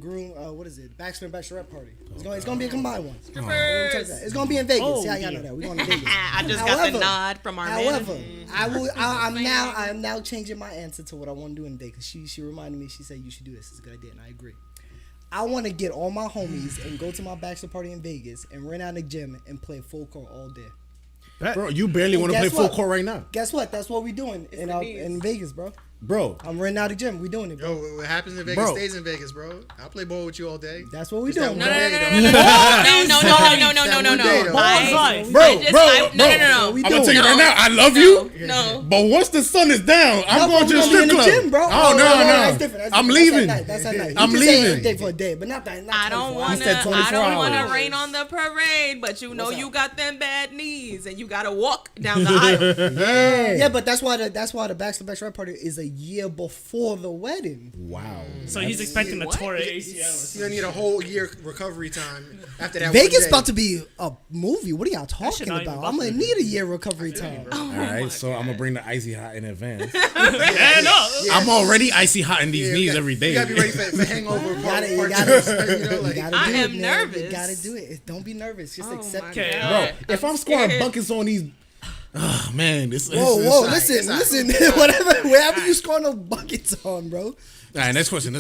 groom what is it? Bachelorette party. It's gonna be a combined one. It's gonna be in Vegas. Oh, yeah, y'all know dear. that. We're going to Vegas. I just got However- the nod from our However, manager. I'm now changing my answer to what I want to do in the day because she reminded me. She said you should do this. It's a good idea, and I agree. I want to get all my homies and go to my bachelor party in Vegas and rent out the gym and play full court all day. Bro, you barely want to play guess full what? court right now. Guess what? That's what we're doing in Vegas, bro. Bro, I'm renting out the gym. We doing it, bro. Yo, what happens in Vegas Bro. stays in Vegas, bro. I'll play ball with you all day. That's what we Just that doing. one bro. day, No, though. no, no, no, no, no, no, no, no, no. day, though. Bonsai. Bro, No. We I'm gonna doing? tell you No. right now. I love you, No. but once the sun is down, I'm going to the We're strip in the club. gym, bro. Oh no, That's different. I'm That's leaving. at night. That's at night. I'm You can say leaving. day for a day, but not that. Not I don't 24 want hours. to. 24 I don't want hours. to rain on the parade, but you know What's you up? got them bad knees, and you gotta walk down the aisle. Yeah, but that's why the bachelorette party is a year before the wedding. Wow. So he's expecting a What? tour of ACL. You're gonna need a whole year recovery time after that. Vegas one day. about to be a movie. What are y'all talking not even about? about I'm gonna to need a year recovery time. All right, so I'm gonna bring the icy hot in advance. And up. I'm already icy hot in these Yeah, knees every day. You gotta be ready for hangover part, You part gotta, two. You know, you like, gotta I do am it, man. nervous. You gotta do it. Don't be nervous. Just Oh accept my it. Okay, God. Bro, if I'm scoring buckets on these, oh man, this. Whoa, this whoa! All Listen. Whatever you scoring those buckets on, bro. right, next question.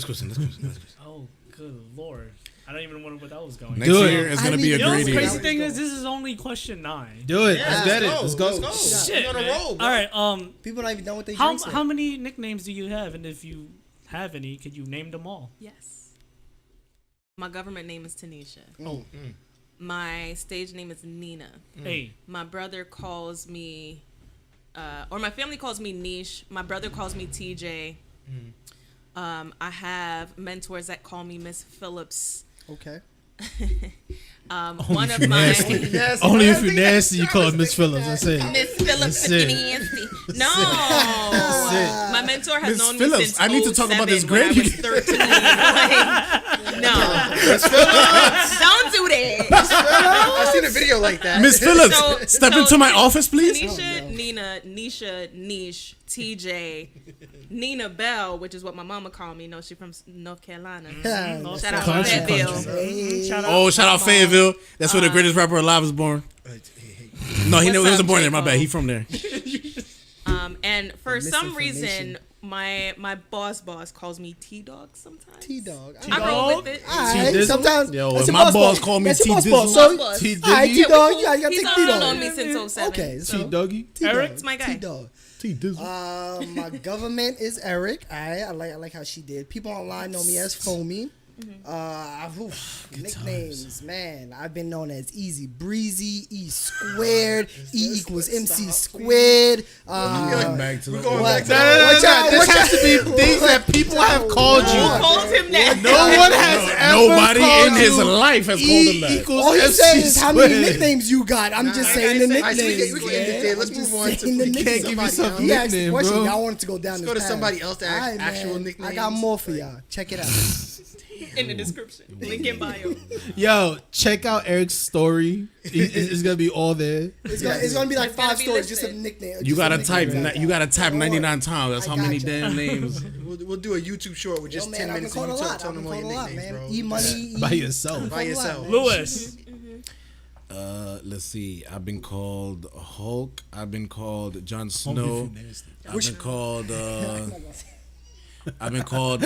Oh, good lord. I don't even know where that was going. Next Do it. year is gonna I be need a You know great what's year. crazy thing is this is only question 9. Do it. yeah, Let's get it. let's Let's go. go. Shit, We're on a man. roll, bro. All right, People not even done with their how drinks yet. how many nicknames do you have, and if you have any, could you name them all? Yes. My government name is Tanisha. Oh, My stage name is Nina. Hey, My brother calls me, or my family calls me Niche. My brother calls me TJ. I have mentors that call me Miss Phillips. Okay. One if of you're my nasty. Nasty. Only if I you're think nasty, you that's call it Travis Miss Phillips. That's it. Miss Phillips That's it. nasty. No, it. my mentor has Miss known Phillips, me since I need to talk about this 07 when I Grammy. was 13. Like, no, don't do that. I've seen a video like that. Miss Phillips, So- step so into my office, please. Tanisha, Nina, Nisha, Niche, TJ, Nina Bell, which is what my mama called me. No, she from North Carolina. Shout out to Country, Fayetteville. country. Hey. shout out. Oh, shout out Fayetteville. That's where the greatest rapper alive was born. No, he What's wasn't up, born there. My J-Cole? bad. He from there. And for some Misinformation. reason, my boss calls me T-Dog sometimes. T-Dog. I roll with it. Alright, T-Dizzle? sometimes. Yo, that's if your my boss boss call me That's your boss, T-Dizzle. boss. So, Boss. T alright, Diggy. T-Dog, you gotta He's take also T-Dog. known me since 07. Okay, T so Dougie. T-Dog. Eric? It's my guy. T-Dog. T Dizzle. My government is Eric. I like how she did. People online know me as Foamy. Nicknames, man. I've been known as Easy Breezy, E Squared, E equals MC Squared. Back to We're the going What? back to What y'all- This what has to y'all- be things that people have called Who you. called him that? No one has ever Nobody called in his you life has called E him that. equals All you FC saying is how many squared. nicknames you got. I'm just saying the I said, Alright, nicknames. we can end it there. Let's I'm move just on to saying the we nicknames. can't give somebody yourself else. You asked the nickname, question. bro. Y'all wanted to go down Let's this go to path. somebody else to Alright, actual man. nicknames. I got more for y'all. Check it out. In the description. Link in bio. Yo, check out Eric's story. It's gonna be all there. It's gonna be like It's gonna 5 be stories, just a listed. nickname. You just a gotta nickname. type. You gotta type 99 times. That's I how many gotcha. damn names. We'll do a YouTube short with Yo, just man, 10 I've been minutes called of a you lot. telling I've them been all your called a lot, nicknames, man. bro. E money. By yourself. By yourself. Lewis. Let's see. I've been called Hulk. I've been called Jon Homie, Snow. you nasty. I've been called. I've been called.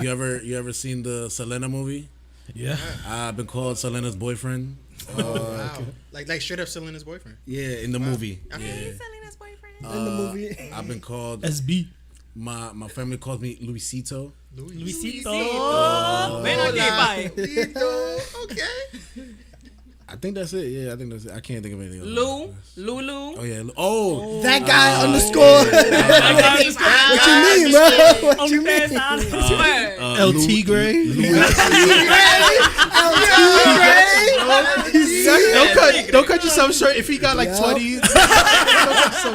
You ever seen the Selena movie? Yeah. I've been called Selena's boyfriend. Wow. Like straight up Selena's boyfriend. Yeah, in the movie. Okay. Yeah. Selena's boyfriend. In the movie. I've been called. SB. My family calls me Luisito. Luisito. Ven aquí, bye. Lindo. Okay. I think that's it. Yeah, I think that's it. I can't think of anything else. Lulu. Oh yeah. Oh. That guy underscore. What you mean, bro? What you mean? Word. El Tigre. Don't cut yourself short if he got like Yup. 20.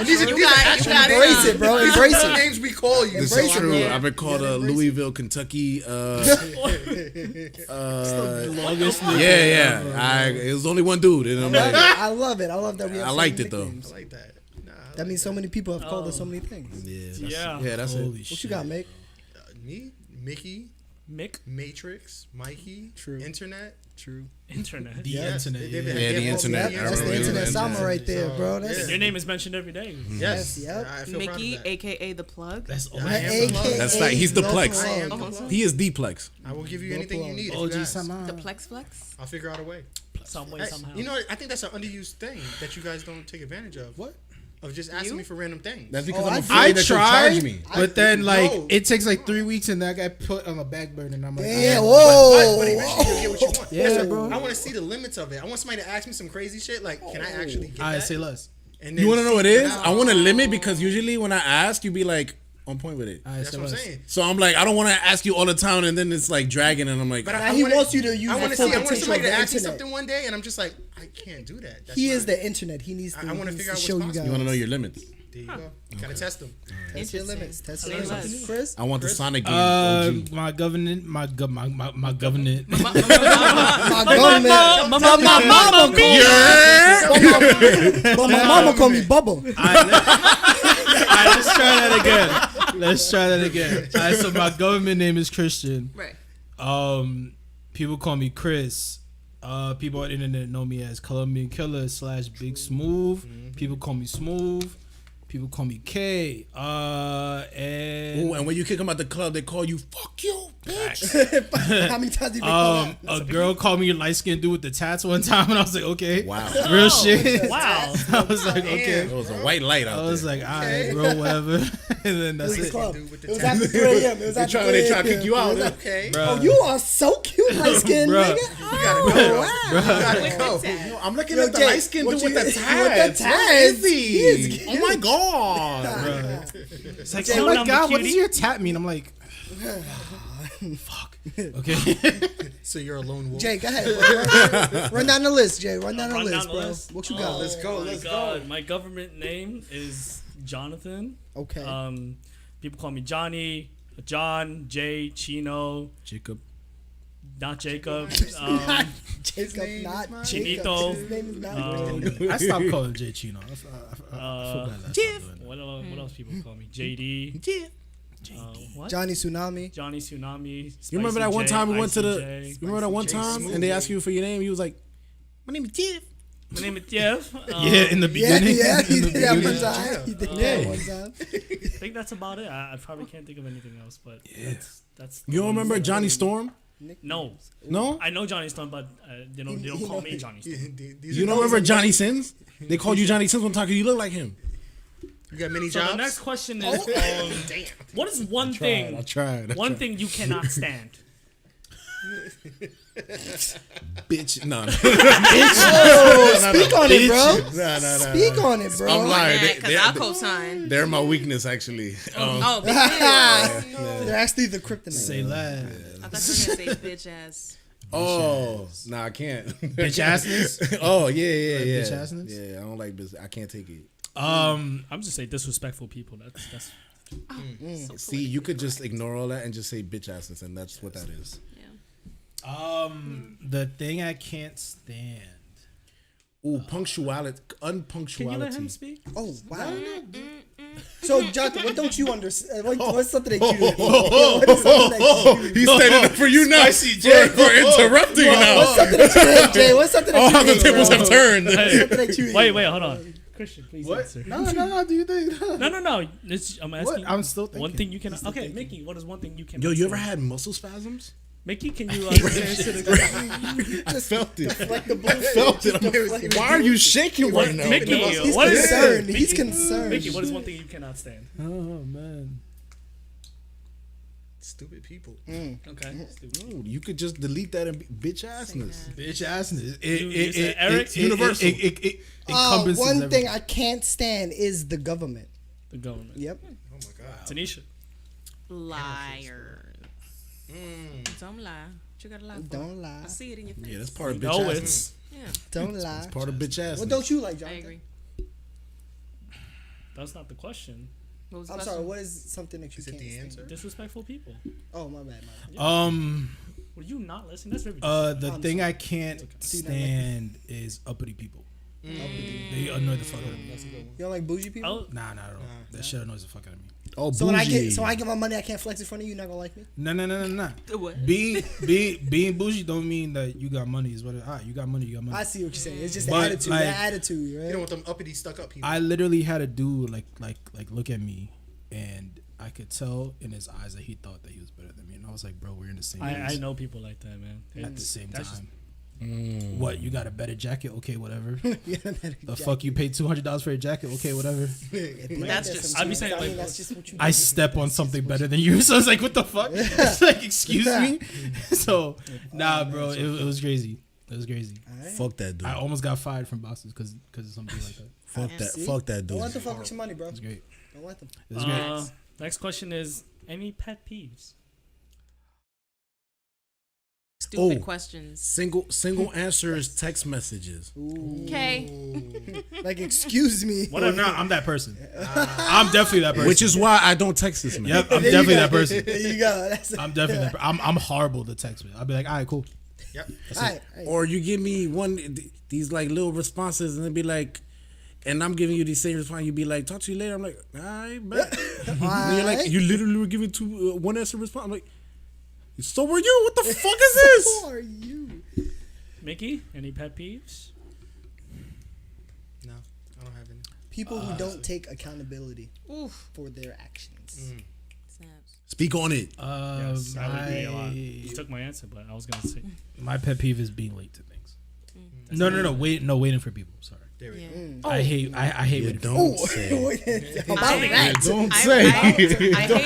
These are You got Embrace it, bro. Embrace These are it. names we call you. This so is I true. mean, I've been called Louisville, Kentucky. Longest Yeah. It was only one dude, and I'm like, I love it. I love that we have I so liked many it, though. nicknames. I like that. Nah, I That means so many people have called us so many things. Yeah. That's it. Holy What shit. you got, Mick? me, Mickey, Mick. Matrix, Mikey, True. Internet. True. Internet. The Yes, internet. they've Yeah. been- Yeah, the they've internet. called me I That's the remember internet that. summer right there, bro. That's Yeah. Your name is mentioned every day. Yes. Yep. I feel proud of Mickey, that. aka the plug. That's all. I am the plug. AKA That's like he's the plex. I am the Oh, plug. He is the plex. I will give you No anything you plug. need. If OG you ask. Sama. The Plex Flex. I'll figure out a way. Some way, Hey, somehow. you know, I think that's an underused thing that you guys don't take advantage of. What? of just asking me for random things. That's because Oh, I'm I afraid that you'll charge me. but then like No. it takes like 3 weeks, and that got put on a back burner, and I'm like, Yeah, ah, whoa. But eventually you'll get what you want. Yeah, Listen, bro. I want to see the limits of it. I want somebody to ask me some crazy shit. Like, can I actually get I that? say less. And You want to know what see it is? how- I want to limit because usually when I ask, you be like on point with it. I That's say what I'm less. saying. So I'm like, I don't want to ask you all the time, and then it's like dragging, and I'm like, But Now he wants you to use I the want to full see. I want potential somebody of to the ask me internet. something one day, and I'm just like, I can't do that. That's He not- is the internet. He needs to, I wanna he needs figure to out show what's you guys. you want to know your limits. There you go. Gotta test them. Test your limits. Test your Say limits. less. Chris? I want the Sonic game. OG. My government, my government. My government. My Tell mama my mama call me. But my mama call me Bubba. Alright, let's try that again. Let's try that again. Alright, so my government name is Christian. Right. People call me Chris. People on the internet know me as Colombian Killer / Big Smooth. People call me Smooth. People call me K. And Ooh, and when you kick them out the club, they call you "fuck you, bitch." How many times you been called a girl called me a light skinned dude with the tats one time, and I was like, okay, Wow, real shit. Wow. I was like, okay. it was a white light out I there. was like, all right, bro, whatever. And then that's It was it. club. Dude with the It was tats. after 3 a.m. It was They after try 3 to a.m. kick you out. It was like, Okay. Bruh. oh, you are so cute, light skinned Bruh. nigga. You gotta go. wow. You gotta go. Yo, I'm looking Yo, at the Jay, light skinned what dude with you- the with the tats. Where tats. is he? He is Oh my god. It's like, Oh oh, my god, what does your tat mean? I'm like, fuck. Okay. So you're a lone wolf. Jay, go ahead. Run down the list, Jay. Run down the Run down list, the bro. list? What you got? Let's go. Let's go. My government name is Jonathan. Okay. People call me Johnny, John, Jay, Chino, Jacob. not Jacob. Jacob, not Chinito. Jacob. His name is not I stopped calling Jay Chino. I feel bad that I stopped doing What else people call me? JD. What? Johnny Tsunami. Johnny Tsunami. You remember Spicy that one J, time we went to the? ICJ. You remember that one time and they asked you for your name? You was like, "My name is Jeff." My name is Jeff. it. Yeah, in the Yeah, beginning. yeah, he In the did that one beginning. time. He did that one time. I think that's about it. I probably can't think of anything else, but that's. You don't remember Johnny Storm? No, No. I know Johnny Storm, but they don't call me Johnny Storm. You don't remember Johnny Sins? They called you Johnny Sins one time because you look like him. You got many So jobs? the next question is, what is one I thing? tried. One thing you cannot stand. Bitch. No. Speak on it, bro. No. Speak on it, bro. I'm lying. Because I'll co-sign. They're my weakness, actually. Oh, big deal. They're actually the kryptonite. Say less. I thought you were gonna say bitch ass. Oh, nah, I can't. Bitch assness. Oh yeah. bitch assness? Yeah, I don't like this. I can't take it. I'm just saying disrespectful people. That's See, you could just ignore all that and just say bitch assness, and that's what that is. Yeah. The thing I can't stand. Ooh, punctuality, Can you let him unpunctuality. speak? Oh, wow. So, Jonathan, what don't you understand? What's something that you what is something that you He's standing up for you now for interrupting now. What's something that you hate, Jay? What's something that All you the hate, tables bro? have turned. Something that you hate. Wait, hold on. Christian, please answer. No. Do you think? No. I'm asking. I'm still thinking. One thing you cannot. Okay, Mickey. What is one thing you cannot? Yo, you ever stand? had muscle spasms? Mickey? Can you answer the question? I felt it. Deflect the bullshit. Felt it. Why are you shaking right now? Mickey, He's what is concerned. He's concerned. Mickey? What is one thing you cannot stand? Oh man. Stupid people. Okay. Ooh, you could just delete that and be bitch assness. Bitch assness. You said Eric? Universal. It encompasses One everything. thing I can't stand is the government. The government. Yep. Oh my god. Tanisha. Liars. Don't lie. What you gotta lie for? Don't lie. I see it in your face. Yeah, that's part of bitch No, assness. it's Yeah, Don't lie. Part of bitch assness. What don't you like, I Jonathan? agree. that's not the question. What was the I'm question? sorry. What is something that you Is it can't the stand? answer? Disrespectful people. Oh, my bad. Were you not listening? That's very. The I'm thing sorry. I can't stand is uppity people. They annoy the fuck out of me. You don't like bougie people? Oh, Nah, not at all. That shit annoys the fuck out of me. Oh, So when I bougie. get my money, I can't flex in front of you. You're not gonna like me. No. What? Being bougie don't mean that you got money. Is what you got money. You got money. I see what you're saying. It's just the But, attitude. like, That attitude, You right? don't want them uppity, stuck up people. I literally had a dude like look at me, and I could tell in his eyes that he thought that he was better than me, and I was like, bro, we're in the same. I place know people like that, man. at the same That's time. What, you got a better jacket? Okay, whatever. Yeah, man, The fuck you paid $200 for a jacket? Okay, whatever. That's just- I'd be saying, I mean, like, that's just what you I do. step on something better than you, so I was like, what the fuck? It's like, excuse me. So, nah, bro, it was crazy. It was crazy. Fuck that dude. I almost got fired from bosses because of something like that. Fuck that. See? Fuck that Don't let dude. them fuck with your money, bro. It was great. Don't let them. It was great. Next question is any pet peeves? Stupid Oh. questions. Single answers text messages. Okay. Like, excuse me. Well, no, I'm that person. I'm definitely that person. Which is why I don't text this man. Yep, I'm There you definitely go. that person. There you go. That's I'm definitely that. I'm horrible to text with. I'll be like, all right, cool. Yep. Alright, Or you give me these like little responses and it'd be like, and I'm giving you the same response. You'd be like, talk to you later. I'm like, all right, bet. And you're like, you literally were giving one answer response. I'm like, so were you? What the fuck is this? Who are you? Mickey, any pet peeves? No, I don't have any. People who don't take accountability Oof. for their actions. Snaps. Speak on it. Yes, I would agree a lot. You took my answer, but I was gonna say My pet peeve is being late to things. No, waiting for people. Sorry. There we Yeah. go. I hate waiting. Don't Oh, say. about I- that. Don't I say. hate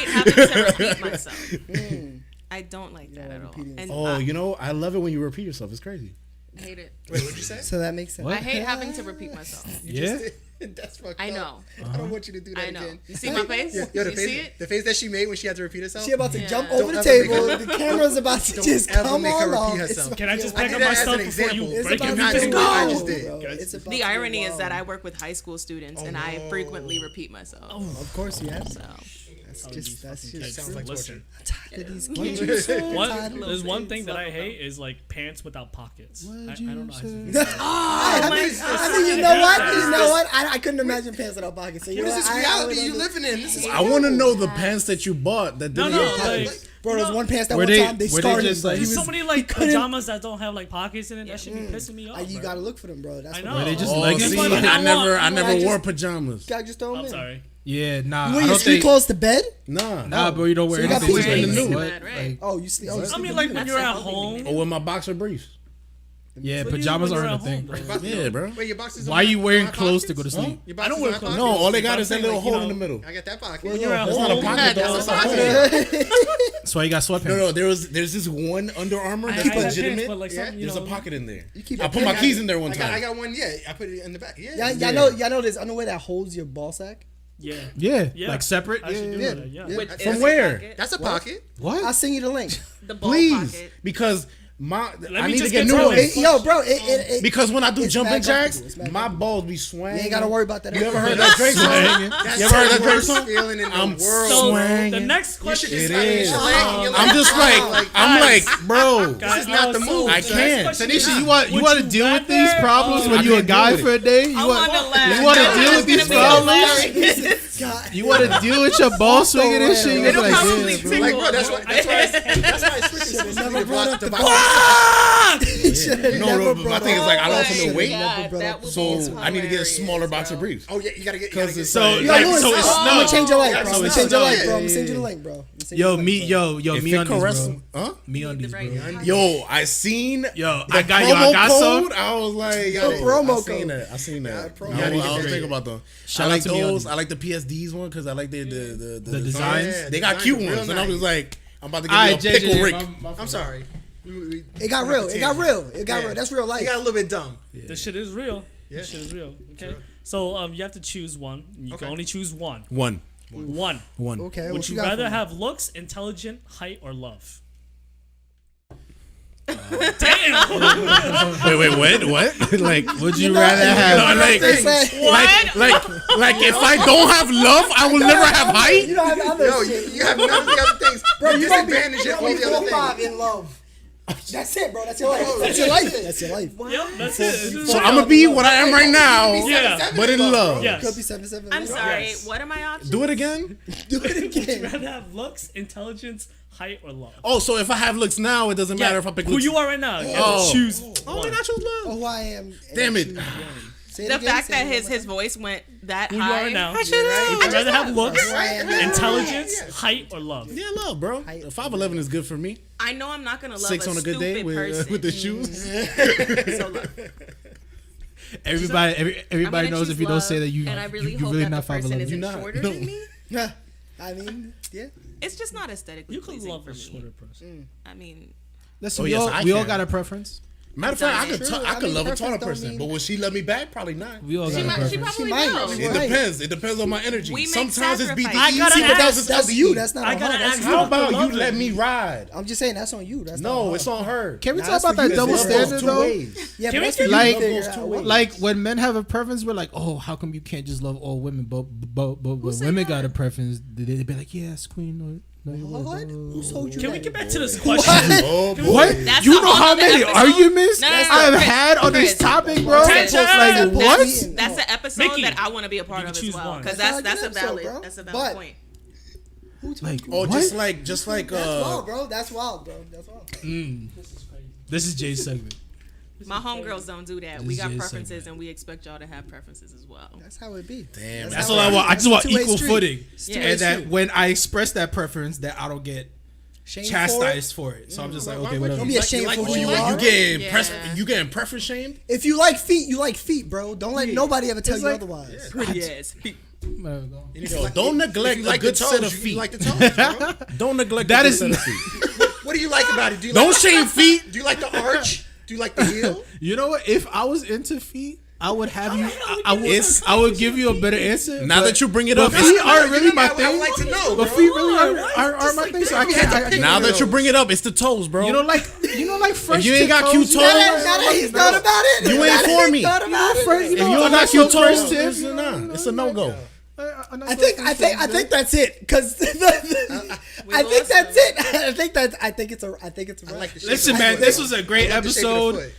having to repeat myself. I don't like that know, at all. repeating And Oh, you know, I love it when you repeat yourself. It's crazy. I hate it. Wait, what'd you say? So that makes sense. What? I hate having to repeat myself. Yeah. That's fucked I up. know. I don't want you to do that I know. again. You see my face? Yo, the You face, see it? the face that she made when she had to repeat herself. She about to Yeah. jump Don't over the ever make table. her- The camera's about to Don't just ever come make her on. repeat It's herself. can I just I back did up that as myself an before you example. It's break about everything? to Exactly go, what I just did. bro. Can I just- It's about The to irony go is that wild. I work with high school students Oh, and I no. frequently repeat myself. Of course you have. So That's That just sounds like Listen. torture. tired of these What'd kids. you say? Tired of There's one these thing that I Love hate is like pants without pockets. I What'd don't know. you how to- say? I mean, you know what? You know what? I couldn't imagine pants without pockets. So you What know is this what? reality I you would- living in? This is I want to know the pants that you bought that No, didn't no, have pockets. like, Bro, there's one pants that Were one they- time they were they scarred him. just, bro. like- He there's was- so many like couldn't- pajamas that don't have like pockets in it. That should be pissing me off. You bro. gotta look for them, bro. That's I what know. Were they just Oh, leggings? see, That's what I I never want. wore pajamas. gotta just throw them I'm in. sorry. Yeah, nah. You I wear your don't street think. clothes to bed? Nah, Bro, you don't wear So you got anything. pictures in the Like, nude. what? Right. Like, Oh, you sleep. Oh, you I sleep mean, in like the when nude. you're at That's a home. or with my boxer briefs. yeah, What do you do pajamas when you're aren't a at thing. home, though? Yeah, bro. Wait, your boxes Why are you wearing don't have clothes to go pockets? to sleep? Your I don't boxes wear have clothes. No, pockets? all they got is that saying, little like, you hole in the know, middle. I got that pocket. When you're at That's home, not a pocket, that's though. a It's a pocket. hole. That's why you got sweatpants. No, there's this one Under Armour I that's have pants, legitimate. but, like, something, you There's a know, pocket in there. You keep I it put my pinned. keys in there one I time. got one. Yeah, I put it in the back. Yeah. Y'all know this underwear that holds your ball sack? Yeah. Yeah, Yeah. like separate. I Yeah, should do yeah. that. Yeah. Yeah. With- From it's a where? pocket. That's a pocket. What? I'll send you the link. The ball Please, pocket. because I me need to just get get new to ones. it. Yo, bro, it Because when I do It's jumping mad jacks, comfortable. It's mad my balls be swinging. you ain't gotta worry about that. You ever heard that Drake song? Swinging. You ever heard that Drake Worst song? feeling in the I'm world. So swinging. the next You should question just It I mean, is. your leg and you're I'm just like, I'm like, bro. Guys, is not the move. I can't. Tanisha, you want Would to you deal with these rather- problems Oh, when I you a can't deal guy with for a it. day? You I want want to laugh. you want to That deal was with these gonna be problems? hilarious. God. You want to deal with your ball swinging and shit? You It'll gonna be probably like, yeah, bro. tickle. Like, bro, that's why it's switching never to brought up the No, Should've no, never but my brought thing is up- like I Oh lost my some weight, God, that would be so I need to get a smaller hilarious, boxer bro. briefs. Oh yeah, you gotta get. Because it's So, Yo, like, Louis, so it's I'm gonna snow. change your link, Yeah, bro. so I'm gonna it's change your snow. link, bro. I'm Yeah, gonna send you yeah, the link, bro. I'm gonna send Yo, you the me, link, bro. yo, if me it on these, caress, bro. huh? Me on these, bro. Yo, I seen. Yo, the I got promo some. code. I was like, Yo, yo, promo I seen code. that. I seen that. promo I code. was thinking about them. Shout I out like to those. MeUndies. I like the PSDs one because I like the designs. Yeah, They got designs cute are real ones, and I was nice. like, I'm about to All get right, you a pickle Rick. I'm sorry. It got real. It got real. It got real. That's real life. You got a little bit dumb. This shit is real. Yeah. This shit is real. Okay. So you have to choose one. You Okay. can only choose one. One. One. Okay. Would what you got rather for me? have looks, intelligent, height, or love? Damn. Wait, what? Like, Would you know, rather you have? know, like, they say- like, if I don't have love, I will never have height. You don't have other No, shit. you have none of the other things. Bro, You you might be disadvantage all the other 4'5" things. in love. That's it, bro. That's your life. That's your life. That's your life. Yep, that's it. So I'm gonna be what I am right now, Yeah. but in love. Yes. Could be 7'7". I'm sorry. Yes. What are my options? Do it again. Do it Would you again. rather have looks, intelligence, height, or love? Oh, so if I have looks now, it doesn't matter if I pick who looks. you are right now. You have Oh. to choose Oh, one. then I choose love. Oh, who I am. Damn it. Say it The again, fact say that it his one his voice went that Who you high. are right now. I should Would you rather have looks, more time. Who I am. intelligence, height, or love? Yeah, love, bro. 5'11" is good for me. I know I'm not gonna love 6 a on a good day stupid with, person. with the shoes. So look, Everybody I'm gonna knows if choose you don't love, say that you and I really you hope really that the not 5'11". person You're isn't not. shorter No. than me. Yeah. I mean, yeah. It's just not aesthetically You could pleasing love for a me. shorter person. I mean, Listen, Oh, we, yes, all, I we all can. got a preference. Matter of fact, I True. could I I could mean, love a taller preference don't person, mean- but will she love me back? Probably not. We all got a she preference. probably might. will. You're It right. depends. It depends on my energy. We make Sometimes it's BDE. sacrifices. I gotta Sometimes ask. it's That's LDE. you. That's not I on gotta her. That's ask you. How you. about you Love let it. me ride? I'm just saying that's on you. That's not No, on it's her. on her. Can we Nah, talk that's about for that you. double Love Love goes standard two though? ways. Yeah, Can but we that's for get- you Like, to figure out. like when men have a preference, we're like, oh, how come you can't just love all women? But when women got a preference, they be like, yes, queen. No, you What? won't. Who told you Can that? we get back to this question? Oh boy. What? That's You a know whole how nother many episode. arguments No, no, no, I've Chris, had on this Chris. topic, bro? Attention. Like, That's- what? That's the episode Mickey, that I want to be a part you of can as choose well one. because That's that's not a a good episode, valid bro. that's a But- valid point. Like, Oh, what? just like That's wild, bro. That's wild, bro. That's wild. This is Jay's segment. My homegirls don't do that. This We is got Jay's preferences, segment. and we expect y'all to have preferences as well. That's how it be. Damn, That's how all I it want. be. I just That's want a two-way equal street. footing, Yeah. and that when I express that preference, that I don't get Shame chastised for it. So I'm just like, okay, whatever. Don't be ashamed like, for who you you are. getting Yeah. you getting preference shamed? If you like feet, you like feet, bro. Don't let nobody ever tell It's you like- otherwise. Pretty ass. Whatever, go on. Yo, don't neglect If you a like good the set toes, of you feet. like the toes, bro. Don't neglect That a good is set of not- feet. What do you like about it? Do you Don't like, shame feet. do you like the arch? Do you like the heel? You know what? If I was into feet, I would have you. I would give you a better answer. Now but- that you bring it but up, feet aren't really my I would thing. like to know, But bro. feet really aren't my thing. So I can't. I now can't that you bring it up, it's the toes, bro. you know, like French. you ain't tip got toes, cute you know, toes, Now that he's thought about it, You now ain't that for he's me. thought about it. French- if you know, don't a got nice cute little French toes, tip, it's you a know, nah. It's a no go. I think that's it. Because I think that's it. I think it's a I like the shape Listen, of the man, foot, this bro. was a great I like the shape of the episode. foot.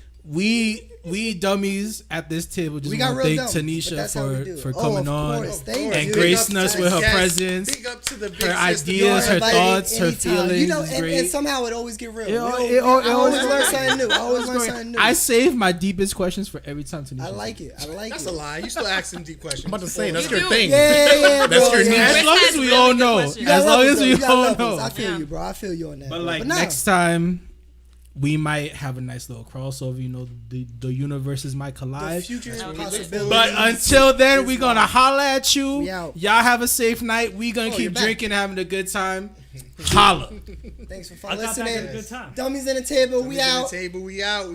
We dummies at this table just We got want to real thank dumb, but Tanisha that's how we do for it. coming of on course. Of Thank course. and you. Big gracing up us to with her guests. presence. Big up to the big Her sister. ideas, her Invited thoughts, her anytime. feelings. You know, is and great. somehow it always get real. It al- We it al- it I always always learn goes. something new. I always learn something new. I save my deepest questions for every time Tanisha. I like it. I like That's it. a lie. You still asking deep questions. I'm about to say that's You your do. thing. Yeah, That's bro, your yeah. niche. As Chris long has as we really all good know. questions. You got As long levels, as though. we You got all levels. know. I feel Yeah. you, bro. I feel you on that. But bro. like nah. next time, we might have a nice little crossover. You know, the universes might the collide. future is That would be possibility. But until then, we gonna holla at you. We out. Y'all have a safe night. We gonna you're keep back. drinking, having a good time. Holla. Thanks for I got back at a listening. good time. Dummies in the table. We Dummies at out. the table. We out.